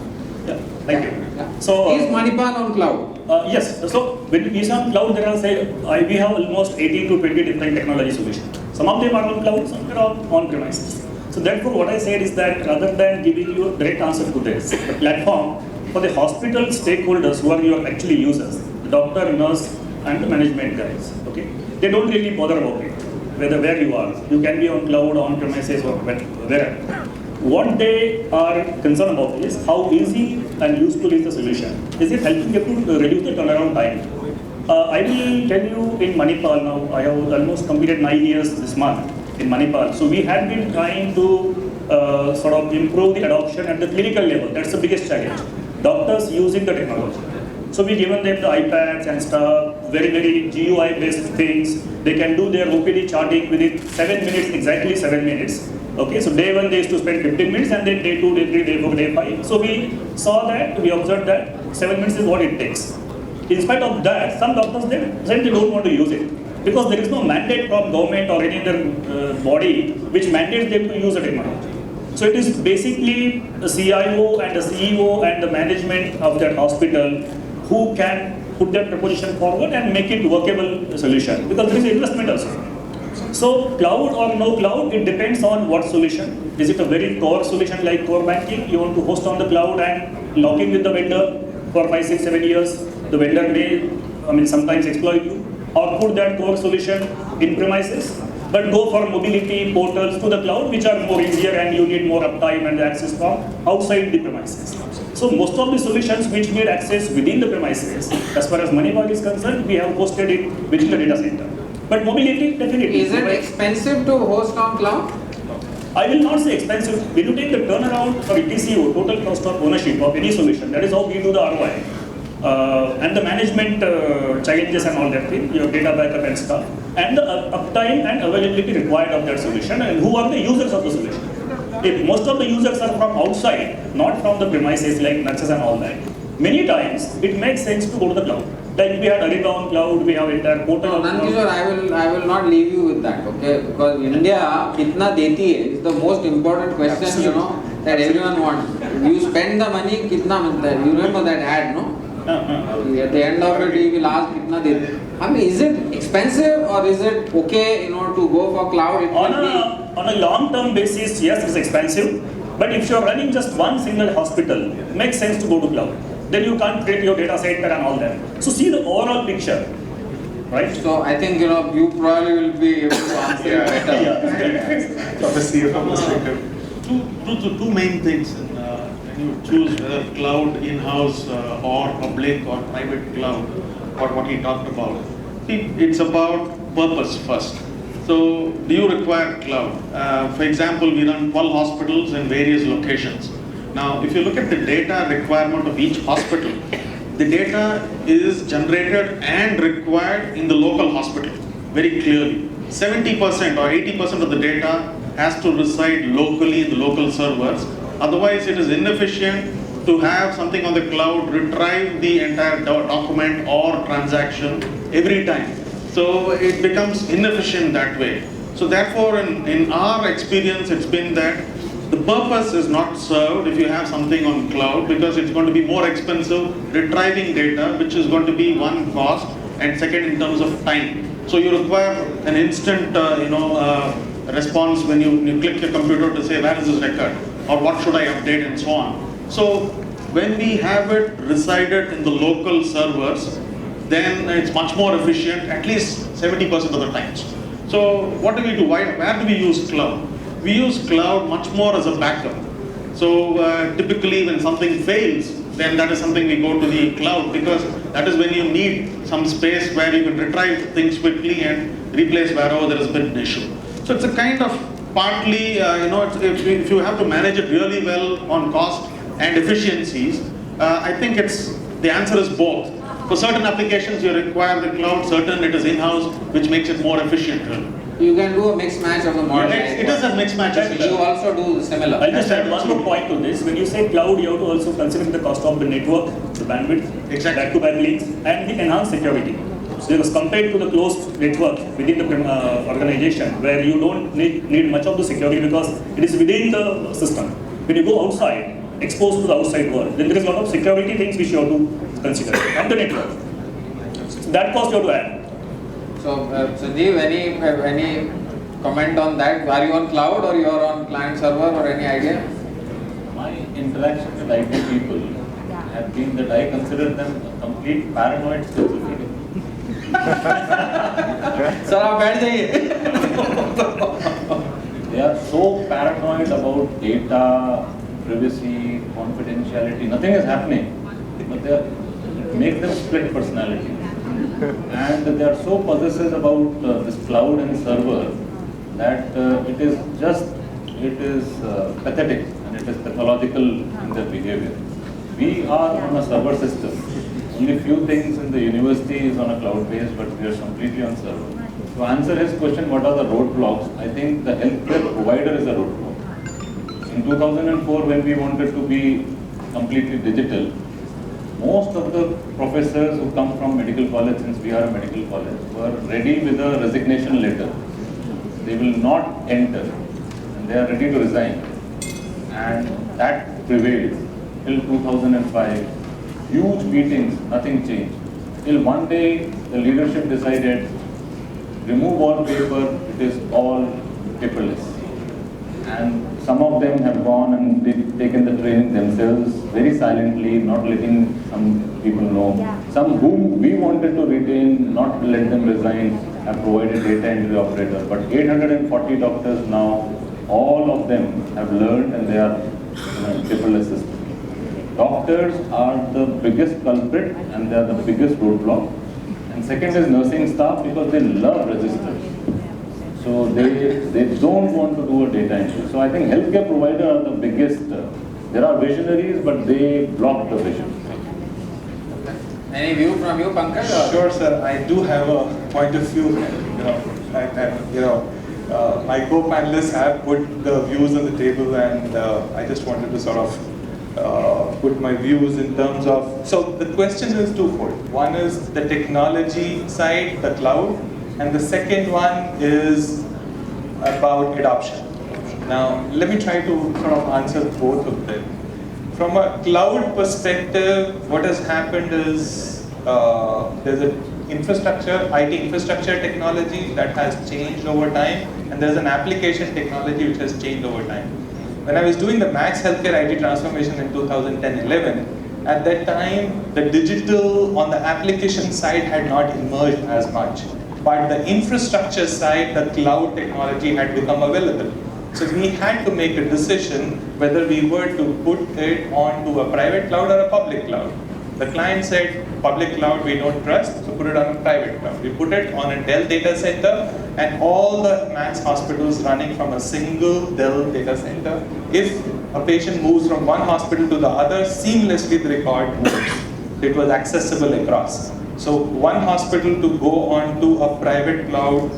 Yeah, thank you. Yeah. So Is Manipal on cloud? yes, so when we say on cloud, there are we have almost 18 to 20 different technology solutions. Some of them are on cloud, some are on premises. So therefore, what I said is that rather than giving you a direct answer to this, the platform for the hospital stakeholders who are your actually users, the doctor, nurse, and the management guys, okay, they don't really bother about it, where you are. You can be on cloud, on premises, or wherever. What they are concerned about is how easy and useful is the solution. Is it helping you to reduce the turnaround time? I will tell you in Manipal now, I have almost completed 9 years this month in Manipal. So we have been trying to sort of improve the adoption at the clinical level. That's the biggest challenge. Doctors using the technology. So we given them the iPads and stuff, very, very GUI based things. They can do their OPD charting within 7 minutes, exactly 7 minutes. Okay, so day 1 they used to spend 15 minutes, and then day 2, day 3, day 4, day 5. So we saw that, we observed that 7 minutes is what it takes. In spite of that, some doctors they don't want to use it, because there is no mandate from government or any other body which mandates them to use the technology. So it is basically the CIO and the CEO and the management of that hospital who can put their proposition forward and make it workable solution, because there is investment also. So cloud or no cloud, it depends on what solution. Is it a very core solution like core banking? You want to host on the cloud and lock in with the vendor for 5, 6, 7 years. The vendor may, sometimes exploit you, or put that core solution in premises, but go for mobility portals to the cloud, which are more easier and you need more uptime and access from outside the premises. So most of the solutions which need access within the premises, as far as Manipal is concerned, we have hosted it within the data center. But mobility, definitely. Is it expensive to host on cloud? I will not say expensive. When you take the turnaround for TCO, total cost of ownership of any solution, that is how we do the ROI. And the management challenges and all that thing, your data backup and stuff, and the uptime and availability required of that solution, and who are the users of the solution. If most of the users are from outside, not from the premises like nurses and all that, many times it makes sense to go to the cloud. Like we had Ariba on cloud, we have entire portal on cloud. Nandkishor, I will not leave you with that, okay? Because India, kitna deti hai, is the most important question, Absolutely. that everyone wants. You spend the money, kitna milta hai? You remember that ad, no? At the end of it, you will ask, kitna deti? Is it expensive or is it okay, to go for cloud? On a long-term basis, yes, it's expensive. But if you're running just one single hospital, it makes sense to go to cloud. Then you can't create your data center and all that. So see the overall picture. right? So I think, you probably will be able to answer it better. From a CFO perspective, two main things when you choose whether cloud in-house or public or private cloud, or what he talked about. It's about purpose first. So do you require cloud? For example, we run 12 hospitals in various locations. Now, if you look at the data requirement of each hospital, the data is generated and required in the local hospital very clearly. 70% or 80% of the data has to reside locally in the local servers. Otherwise, it is inefficient to have something on the cloud retrieve the entire document or transaction every time. So it becomes inefficient that way. So therefore, in our experience, it's been that the purpose is not served if you have something on cloud, because it's going to be more expensive retrieving data, which is going to be one cost, and second in terms of time. So you require an instant response when you click your computer to say, where is this record, or what should I update, and so on. So when we have it resided in the local servers, then it's much more efficient, at least 70% of the times. So what do we do? Where do we use cloud? We use cloud much more as a backup. So typically when something fails, then that is something we go to the cloud, because that is when you need some space where you can retrieve things quickly and replace wherever there has been an issue. So it's a kind of partly, if you have to manage it really well on cost and efficiencies, I think the answer is both. For certain applications you require the cloud, certain it is in-house, which makes it more efficient. You can do a mixed match of the model. It is a mixed match. You also do similar. I'll just add one more point to this. When you say cloud, you have to also consider the cost of the network, the bandwidth, back-to-back links, and the enhanced security. So because compared to the closed network within the organization, where you don't need much of the security because it is within the system. When you go outside, exposed to the outside world, then there is a lot of security things which you have to consider on the network. So that cost you have to add. So, Sanjeev, any comment on that? Are you on cloud or you are on client server, or any idea? My interaction with IT people have been that I consider them a complete paranoid schizophrenic. Sir, आप बैठ जाइए. They are so paranoid about data, privacy, confidentiality. Nothing is happening, but it makes them split personality. And they are so possessive about this cloud and server that it is pathetic, and it is pathological in their behavior. We are on a server system. Only few things in the university is on a cloud base, but we are completely on server. To answer his question, what are the roadblocks? I think the healthcare provider is a roadblock. In 2004, when we wanted to be completely digital, most of the professors who come from medical college, since we are a medical college, were ready with a resignation letter. They will not enter, and they are ready to resign. And that prevailed till 2005. Huge meetings, nothing changed. Till one day, the leadership decided, remove all paper, it is all paperless. And some of them have gone and taken the training themselves very silently, not letting some people know. Yeah. Some whom we wanted to retain, not let them resign, have provided data entry operator. But 840 doctors now, all of them have learned, and they are paperless system. Doctors are the biggest culprit, and they are the biggest roadblock. And second is nursing staff, because they love registers. So they don't want to do a data entry. So I think healthcare providers are the biggest. There are visionaries, but they block the vision. Any view from you, Pankaj? Sure, sir. I do have a point of view. My co-panelists have put the views on the table, and I just wanted to sort of put my views in terms of. So the question is twofold. One is the technology side, the cloud. And the second one is about adoption. Now, let me try to sort of answer both of them. From a cloud perspective, what has happened is there's an infrastructure, IT infrastructure technology that has changed over time, and there's an application technology which has changed over time. When I was doing the Max Healthcare IT transformation in 2010-11, At that time, the digital on the application side had not emerged as much. But the infrastructure side, the cloud technology had become available. So we had to make a decision whether we were to put it onto a private cloud or a public cloud. The client said, public cloud we don't trust, so put it on a private cloud. We put it on a Dell data center, and all the Max hospitals running from a single Dell data center. If a patient moves from one hospital to the other, seamlessly the record moves. It was accessible across. So one hospital to go onto a private cloud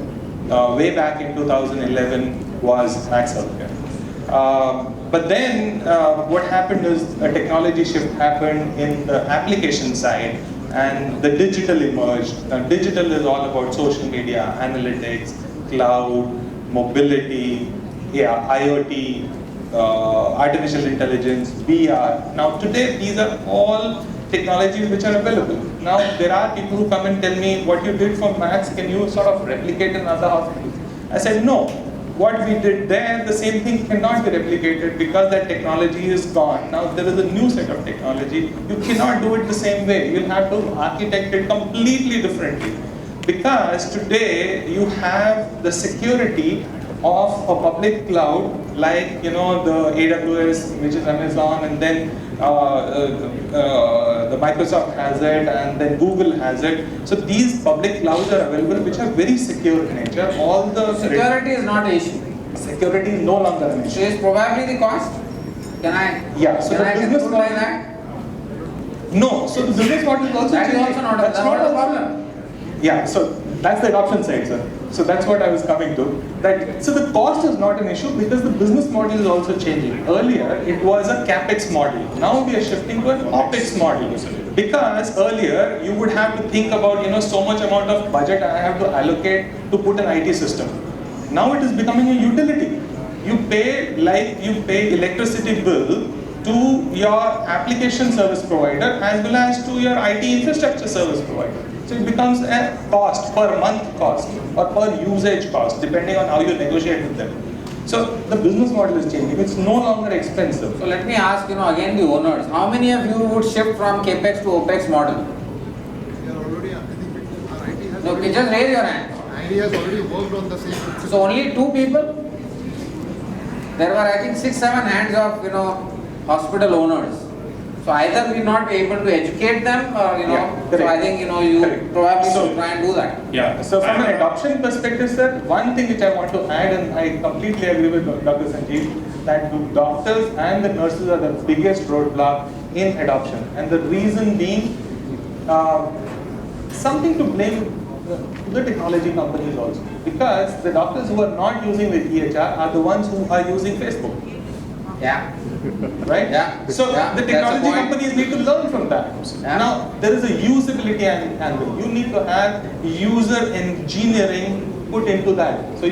way back in 2011 was Max Healthcare. But then what happened is a technology shift happened in the application side, and the digital emerged. Now, digital is all about social media, analytics, cloud, mobility, IoT, artificial intelligence, VR. Now today these are all technologies which are available. Now there are people who come and tell me, what you did for Max, can you sort of replicate in other hospitals? I said no. What we did there, the same thing cannot be replicated because that technology is gone. Now there is a new set of technology. You cannot do it the same way. You'll have to architect it completely differently. Because today you have the security of a public cloud like the AWS, which is Amazon, and then the Microsoft has it, and then Google has it. So these public clouds are available, which are very secure in nature. All the security is not an issue. Security is no longer an issue. So is probably the cost. Can I? Yeah. So can the I business model like that? No. So the business model is also that is changing. also not That's not a problem. Yeah. So that's the adoption side, sir. So that's what I was coming to. So the cost is not an issue because the business model is also changing. Earlier, it was a capex model. Now we are shifting to an opex model. Because earlier, you would have to think about so much amount of budget I have to allocate to put an IT system. Now it is becoming a utility. You pay electricity bill to your application service provider as well as to your IT infrastructure service provider. So it becomes a cost, per month cost or per usage cost, depending on how you negotiate with them. So the business model is changing. It's no longer expensive. So let me ask, again the owners, how many of you would shift from capex to opex model? We are already, I think our IT has No, just raise your hand. IT has already worked on the same principle. So only 2 people? There were, I think, 6-7 hands of, hospital owners. So either we not be able to educate them or, so I think, you probably should try and do that. Yeah, so from an adoption perspective, sir, one thing which I want to add, and I completely agree with Dr. Sanjeev, that the doctors and the nurses are the biggest roadblock in adoption. And the reason being, something to blame the technology companies also. Because the doctors who are not using the EHR are the ones who are using Facebook. Yeah. Right? Yeah. So yeah, the technology companies need to learn from that. Yeah. Now, there is a usability angle. You need to have user engineering put into that. So,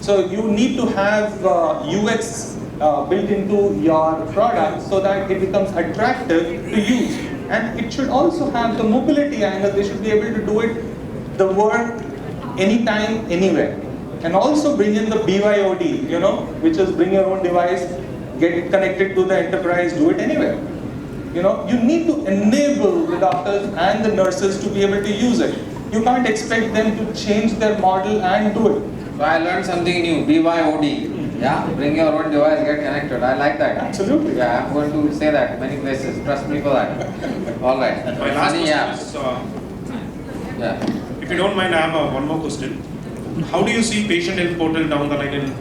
so you need to have UX built into your product so that it becomes attractive to use. And it should also have the mobility angle. They should be able to do it, the work, anytime, anywhere. And also bring in the BYOD, which is bring your own device, get it connected to the enterprise, do it anywhere. You need to enable the doctors and the nurses to be able to use it. You can't expect them to change their model and do it. So I learned something new, BYOD. Yeah, bring your own device, get connected. I like that. Absolutely. Yeah, I'm going to say that many places. Trust me for that. All right. My last yeah. question is, Yeah. if you don't mind, I have one more question. How do you see patient health portal down the line in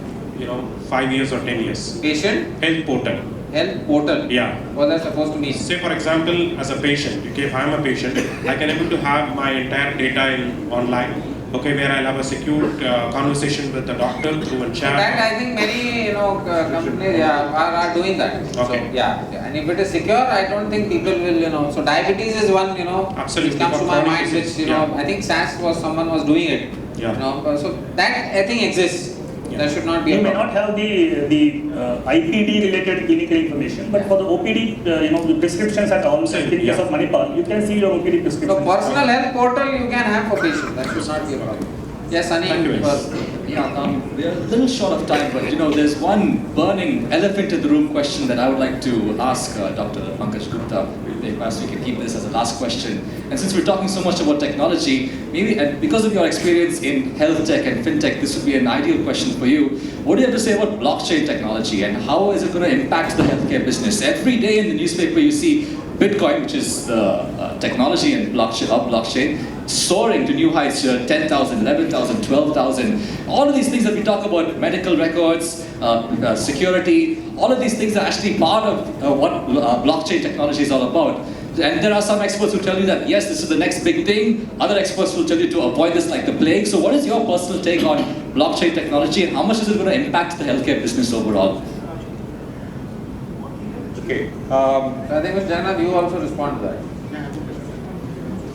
5 years or 10 years? Patient? Health portal. Health portal? Yeah. What that's supposed to mean? Say for example, as a patient, if I am a patient, I can able to have my entire data online, where I'll have a secure conversation with the doctor through a chat. That I think many companies are doing that. Okay. So, yeah, and if it is secure, I don't think people will So diabetes is one absolutely which comes to my mind. Which yeah. I think SAS someone was doing it. Yeah. So that I think exists. Yeah. There should not be. You may not have the IPD related clinical information, but for the OPD, the prescriptions at all. In case of Manipal, you can see your OPD prescription. So personal health portal you can have for patients. That should not be a problem. Yes, Sunny. Thank you. We're a little short of time, but there's one burning elephant in the room question that I would like to ask Dr. Pankaj Gupta. Perhaps we can keep this as a last question. And since we're talking so much about technology, maybe and because of your experience in health tech and fintech, this would be an ideal question for you. What do you have to say about blockchain technology and how is it going to impact the healthcare business? Every day in the newspaper you see Bitcoin, which is the technology and blockchain, soaring to new heights here, 10,000, 11,000, 12,000. All of these things that we talk about, medical records, security, all of these things are actually part of what blockchain technology is all about. And there are some experts who tell you that, yes, this is the next big thing. Other experts will tell you to avoid this like the plague. So what is your personal take on blockchain technology and how much is it going to impact the healthcare business overall? Okay. I think Mr. Jagannath, you also respond to that.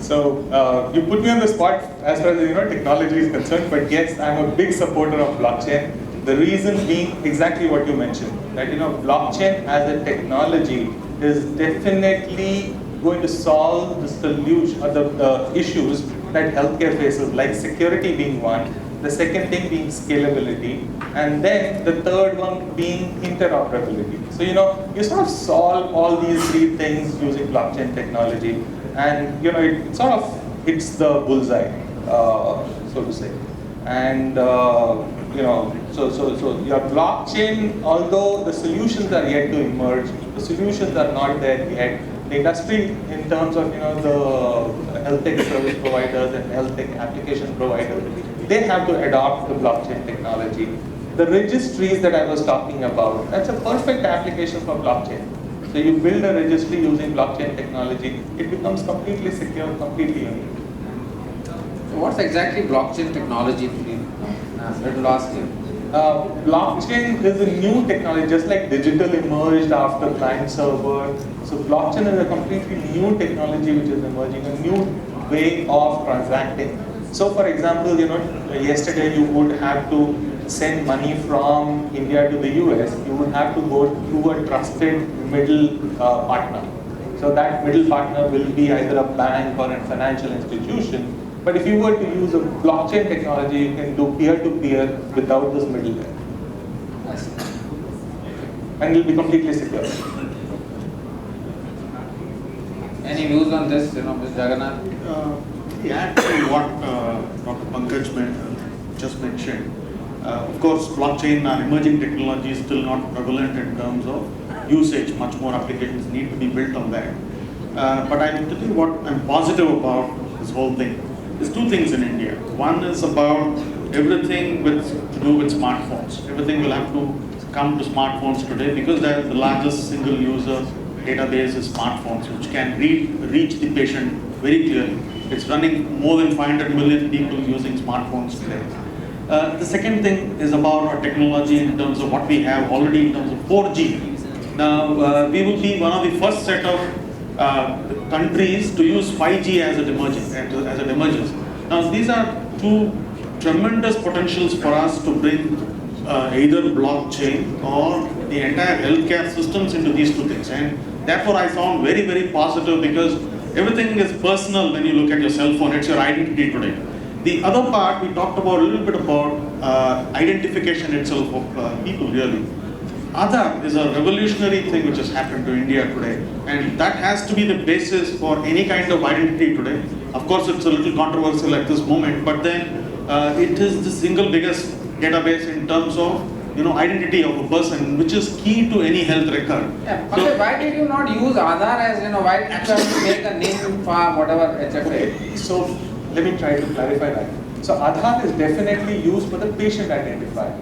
So you put me on the spot as far as technology is concerned, but yes, I'm a big supporter of blockchain. The reason being exactly what you mentioned, that blockchain as a technology is definitely going to solve the solution or the issues that healthcare faces, like security being one, the second thing being scalability, and then the third one being interoperability. So you sort of solve all these three things using blockchain technology, and it sort of hits the bullseye, so to say. And so your blockchain, although the solutions are yet to emerge, the solutions are not there yet. The industry, in terms of the health tech service providers and health tech application providers, they have to adopt the blockchain technology. The registries that I was talking about, that's a perfect application for blockchain. So you build a registry using blockchain technology, it becomes completely secure, completely unique. So what's exactly blockchain technology? Let me ask you. Blockchain is a new technology, just like digital emerged after client server. So blockchain is a completely new technology which is emerging, a new way of transacting. So for example, yesterday you would have to send money from India to the US, you would have to go through a trusted middle partner. So that middle partner will be either a bank or a financial institution. But if you were to use a blockchain technology, you can do peer-to-peer without this middleware. And it will be completely secure. Any views on this, Mr. Jagannath? Add to what Dr. Pankaj just mentioned. Of course, blockchain and emerging technology is still not prevalent in terms of usage. Much more applications need to be built on that. But I'm telling you what I'm positive about this whole thing. There's two things in India. One is about everything to do with smartphones. Everything will have to come to smartphones today because they're the largest single user database is smartphones, which can reach the patient very clearly. It's running more than 500 million people using smartphones today. The second thing is about our technology in terms of what we have already in terms of 4G. Now, we will be one of the first set of countries to use 5G as it emerges. Now, these are two tremendous potentials for us to bring either blockchain or the entire healthcare systems into these two things. And therefore, I sound very, very positive because everything is personal when you look at your cell phone. It's your identity today. The other part, we talked about a little bit about identification itself of people really. Aadhaar is a revolutionary thing which has happened to India today, and that has to be the basis for any kind of identity today. Of course, it's a little controversial at this moment, but then it is the single biggest database in terms of identity of a person, which is key to any health record. Yeah, so, why did you not use Aadhaar as why did you have to make a name farm, whatever, etc.? Okay, so let me try to clarify that. So Aadhaar is definitely used for the patient identifier.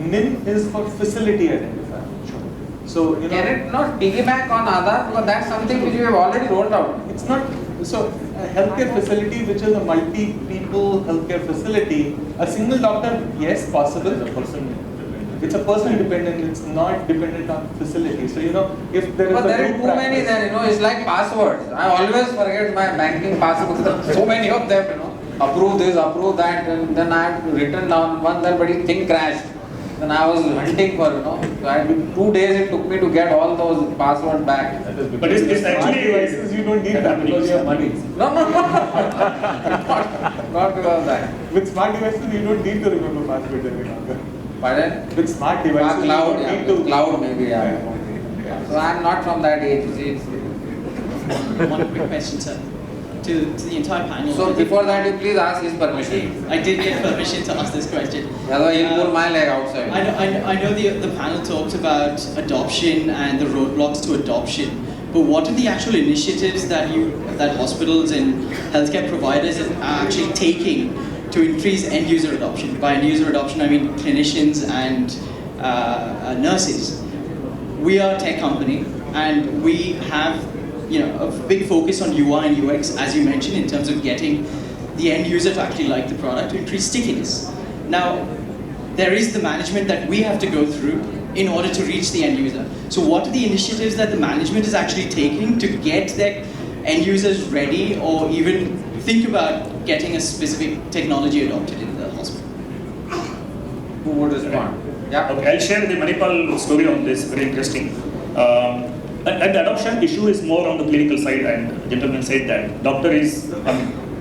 NIN is for facility identifier. So can it not piggyback on Aadhaar, because that's something which you have already rolled out? It's not. So a healthcare facility, which is a multi-people healthcare facility, a single doctor, yes, possible. It's a person dependent. It's not dependent on facility. So if there is but there are too many there. It's like passwords. I always forget my banking password. So many of them. Approve this, approve that, and then I had written down one there, but his thing crashed. Then I was hunting for, so I had 2 days it took me to get all those passwords back. But it's actually devices, you don't need that because you have money. No. Not because of that. With smart devices, you don't need to remember passwords any longer. Pardon? With smart devices, Cloud, you yeah. don't need With cloud maybe, yeah. So I'm not from that age. You see. One quick question, sir, to the entire panel. So before that, you please ask his permission. I did get permission to ask this question. Otherwise, he'll pull my leg outside. I know the panel talked about adoption and the roadblocks to adoption, but what are the actual initiatives that hospitals and healthcare providers are actually taking to increase end user adoption? By end user adoption, I mean clinicians and nurses. We are a tech company, and we have a big focus on UI and UX, as you mentioned, in terms of getting the end user to actually like the product, to increase stickiness. Now, there is the management that we have to go through in order to reach the end user. So what are the initiatives that the management is actually taking to get their end users ready, or even think about getting a specific technology adopted in the hospital? Who would respond? Yeah. Okay, I'll share the Manipal story on this, very interesting. And the adoption issue is more on the clinical side, and the gentleman said that doctor is,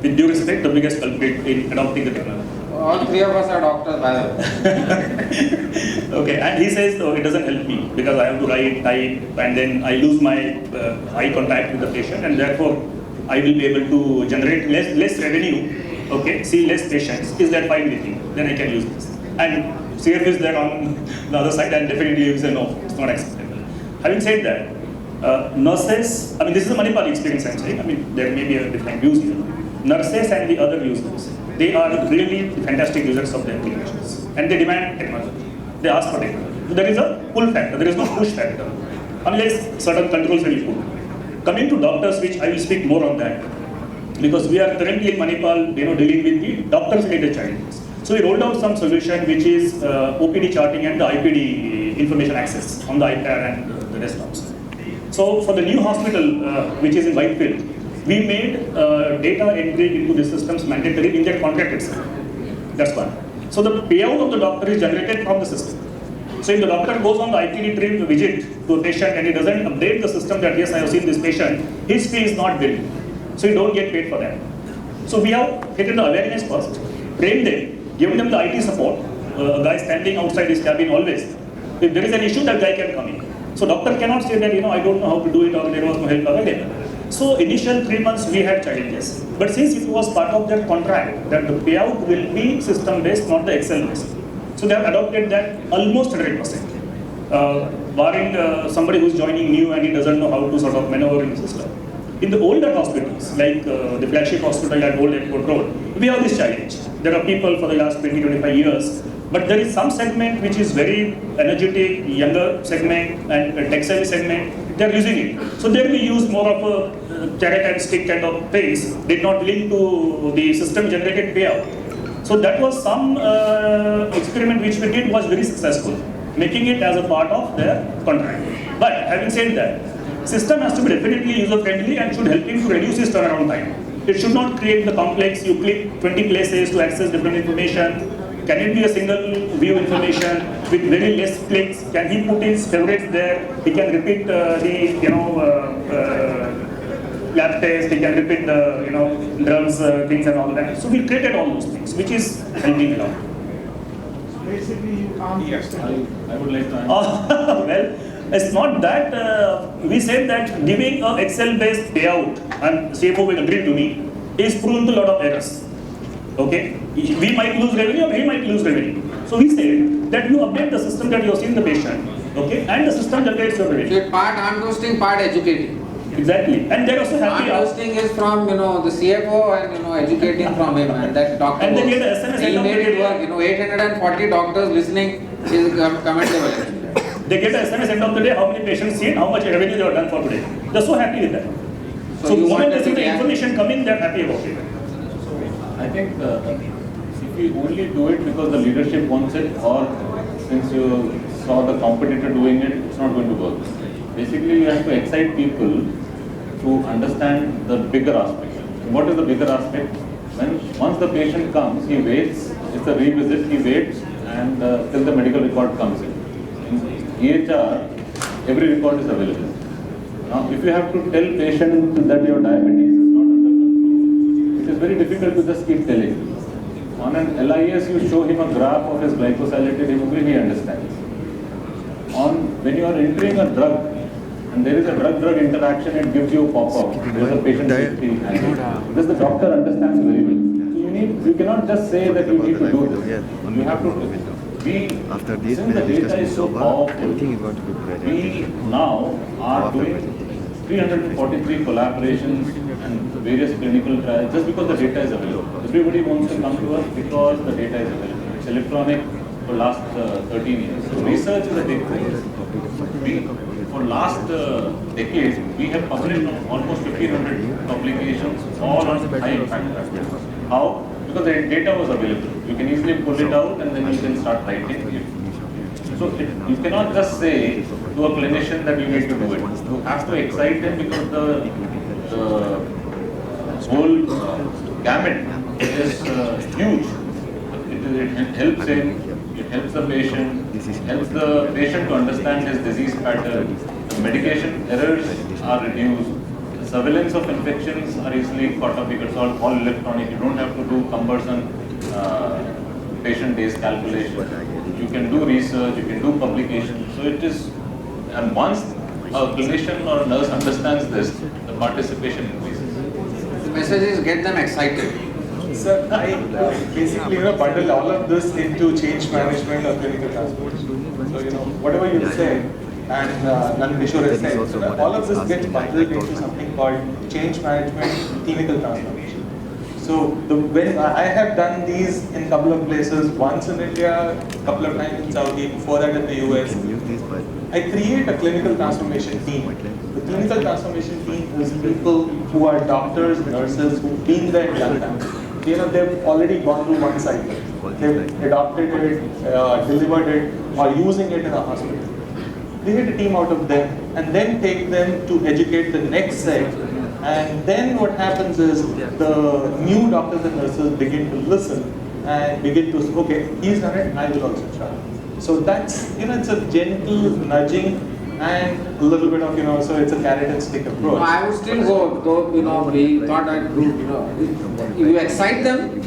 with due respect, the biggest culprit in adopting the technology. All three of us are doctors, by the way. Okay, and he says, oh, it doesn't help me because I have to write, type, and then I lose my eye contact with the patient, and therefore I will be able to generate less revenue, okay, see less patients. Is that fine with you? Then I can use this. And CF is there on the other side, and definitely you say, no, it's not acceptable. Having said that, nurses, this is a Manipal experience I'm saying, there may be a different views here. Nurses and the other users, they are really fantastic users of the applications, and they demand technology. They ask for technology. So there is a pull factor, there is no push factor, unless certain controls will be put. Coming to doctors, which I will speak more on that, because we are currently in Manipal, dealing with the doctors-related challenges. So we rolled out some solution which is OPD charting and the IPD information access on the iPad and the desktops. So for the new hospital, which is in Whitefield, we made data entry into the systems mandatory in their contract itself. That's one. So the payout of the doctor is generated from the system. So if the doctor goes on the IPD trip visit to a patient and he doesn't update the system that yes, I have seen this patient, his fee is not billed. So he don't get paid for that. So we have created the awareness first, trained them, given them the IT support, a guy standing outside his cabin always. If there is an issue, that guy can come in. So doctor cannot say that, I don't know how to do it or there was no help available. So initial 3 months we had challenges. But since it was part of their contract, that the payout will be system based, not the Excel based. So they have adopted that almost 100%. Barring somebody who's joining new and he doesn't know how to sort of maneuver in the system. In the older hospitals, like the flagship hospital at Old Airport Road, we have this challenge. There are people for the last 20-25 years, but there is some segment which is very energetic, younger segment and a tech-savvy segment, they are using it. So there we use more of a carrot and stick kind of things, did not link to the system-generated payout. So that was some experiment which we did was very successful, making it as a part of their contract. But having said that, system has to be definitely user-friendly and should help him to reduce his turnaround time. It should not create the complex, you click 20 places to access different information. Can it be a single view information with very less clicks? Can he put his favorites there? He can repeat the lab test, he can repeat the drugs, things and all that. So we created all those things, which is helping a lot. Basically, you can't. Yes, I would like to answer. Well, it's not that, we said that giving a Excel-based payout, and CFO will agree to me, is prone to a lot of errors. Okay? We might lose revenue or he might lose revenue. So we said that you update the system that you have seen the patient, okay, and the system generates your revenue. So part untoasting, part educating. Exactly. And they're also happy. Untoasting is from, the CFO and, educating from him, and that doctor and they get an SMS he made it work, 840 doctors listening is commendable. They get an SMS end of the day, how many patients see it, how much revenue they have done for today. They're so happy with that. So the moment they see the information coming, they're happy about it. I think if you only do it because the leadership wants it, or since you saw the competitor doing it, it's not going to work. Basically, you have to excite people to understand the bigger aspect. What is the bigger aspect? Once the patient comes, he waits, it's a revisit, he waits and till the medical record comes in. In EHR, every record is available. Now, if you have to tell patient that your diabetes is not under control, it is very difficult to just keep telling. On an LIS, you show him a graph of his glycosylated hemoglobin, he understands. When you are entering a drug, and there is a drug-drug interaction, it gives you a pop-up. There is a patient safety angle. Because the doctor understands very well. So you cannot just say that you need to do this. You have to since the data is so powerful, we now are doing 343 collaborations and various clinical trials just because the data is available. Everybody wants to come to us because the data is available. It's electronic for last 13 years. So research is a big thing. For last decade, we have published almost 1,500 publications, all on high impact factors. How? Because the data was available. You can easily pull it out and then you can start writing. So you cannot just say to a clinician that you need to do it. You have to excite them because the whole gamut is huge. It helps him, it helps the patient, it helps the patient to understand his disease pattern. The medication errors are reduced. The surveillance of infections are easily caught up because it's all electronic. You don't have to do cumbersome patient days calculation. You can do research, you can do publications. So it is, and once a clinician or a nurse understands this, the participation increases. The message is get them excited. Sir, I basically bundle all of this into change management or clinical transformation. So whatever you say, and Nandkishor has said, all of this gets bundled into something called change management, clinical transformation. So when I have done these in a couple of places, once in India, a couple of times in Saudi, before that in the US, I create a clinical transformation team. The clinical transformation team is people who are doctors, nurses, who've been there and done that. They've already gone through one cycle. They've adopted it, delivered it, or using it in a hospital. Create a team out of them and then take them to educate the next set. And then what happens is the new doctors and nurses begin to listen and begin to say, okay, he's done it, I will also try. So that's, it's a gentle nudging and a little bit of, so it's a carrot and stick approach. No, I would still go, though, we thought that group, if you excite them,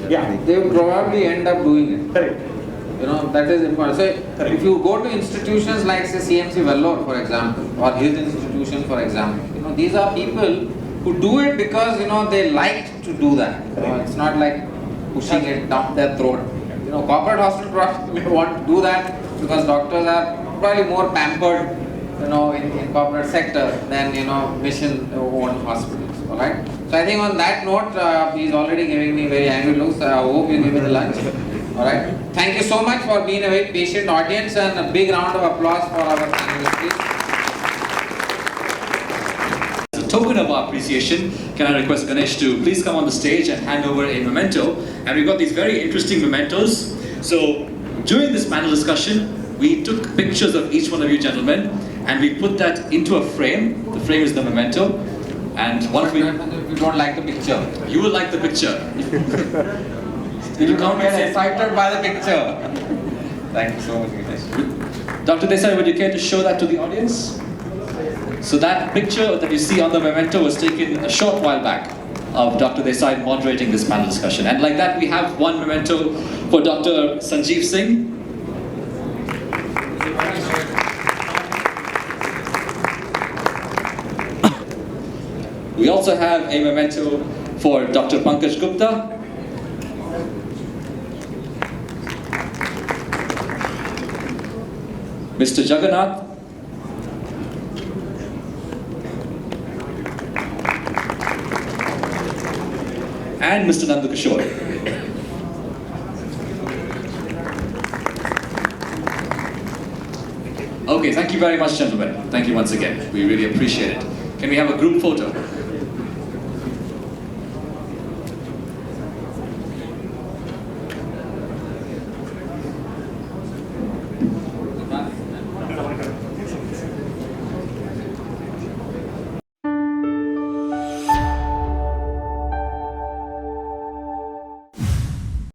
they will probably end up doing it. Correct. That is important. So if you go to institutions like say CMC Vellore, for example, or his institution, for example, these are people who do it because they like to do that. It's not like pushing it down their throat. Corporate hospital may want to do that because doctors are probably more pampered, in corporate sector than mission-owned hospitals. All right. So I think on that note, he's already giving me very angry looks. I hope you give me the lunch. All right. Thank you so much for being a very patient audience, and a big round of applause for our panelists. As a token of our appreciation, can I request Ganesh to please come on the stage and hand over a memento? And we've got these very interesting mementos. So during this panel discussion, we took pictures of each one of you gentlemen, and we put that into a frame. The frame is the memento. And once we... If you don't like the picture. You will like the picture. You don't get excited by the picture. Thank you so much, Ganesh. Dr. Desai, would you care to show that to the audience? So that picture that you see on the memento was taken a short while back of Dr. Desai moderating this panel discussion. And like that, we have one memento for Dr. Sanjeev Singh. We also have a memento for Dr. Pankaj Gupta. Mr. Jagannath. And Mr. Nandkishor. Okay, thank you very much, gentlemen. Thank you once again. We really appreciate it. Can we have a group photo?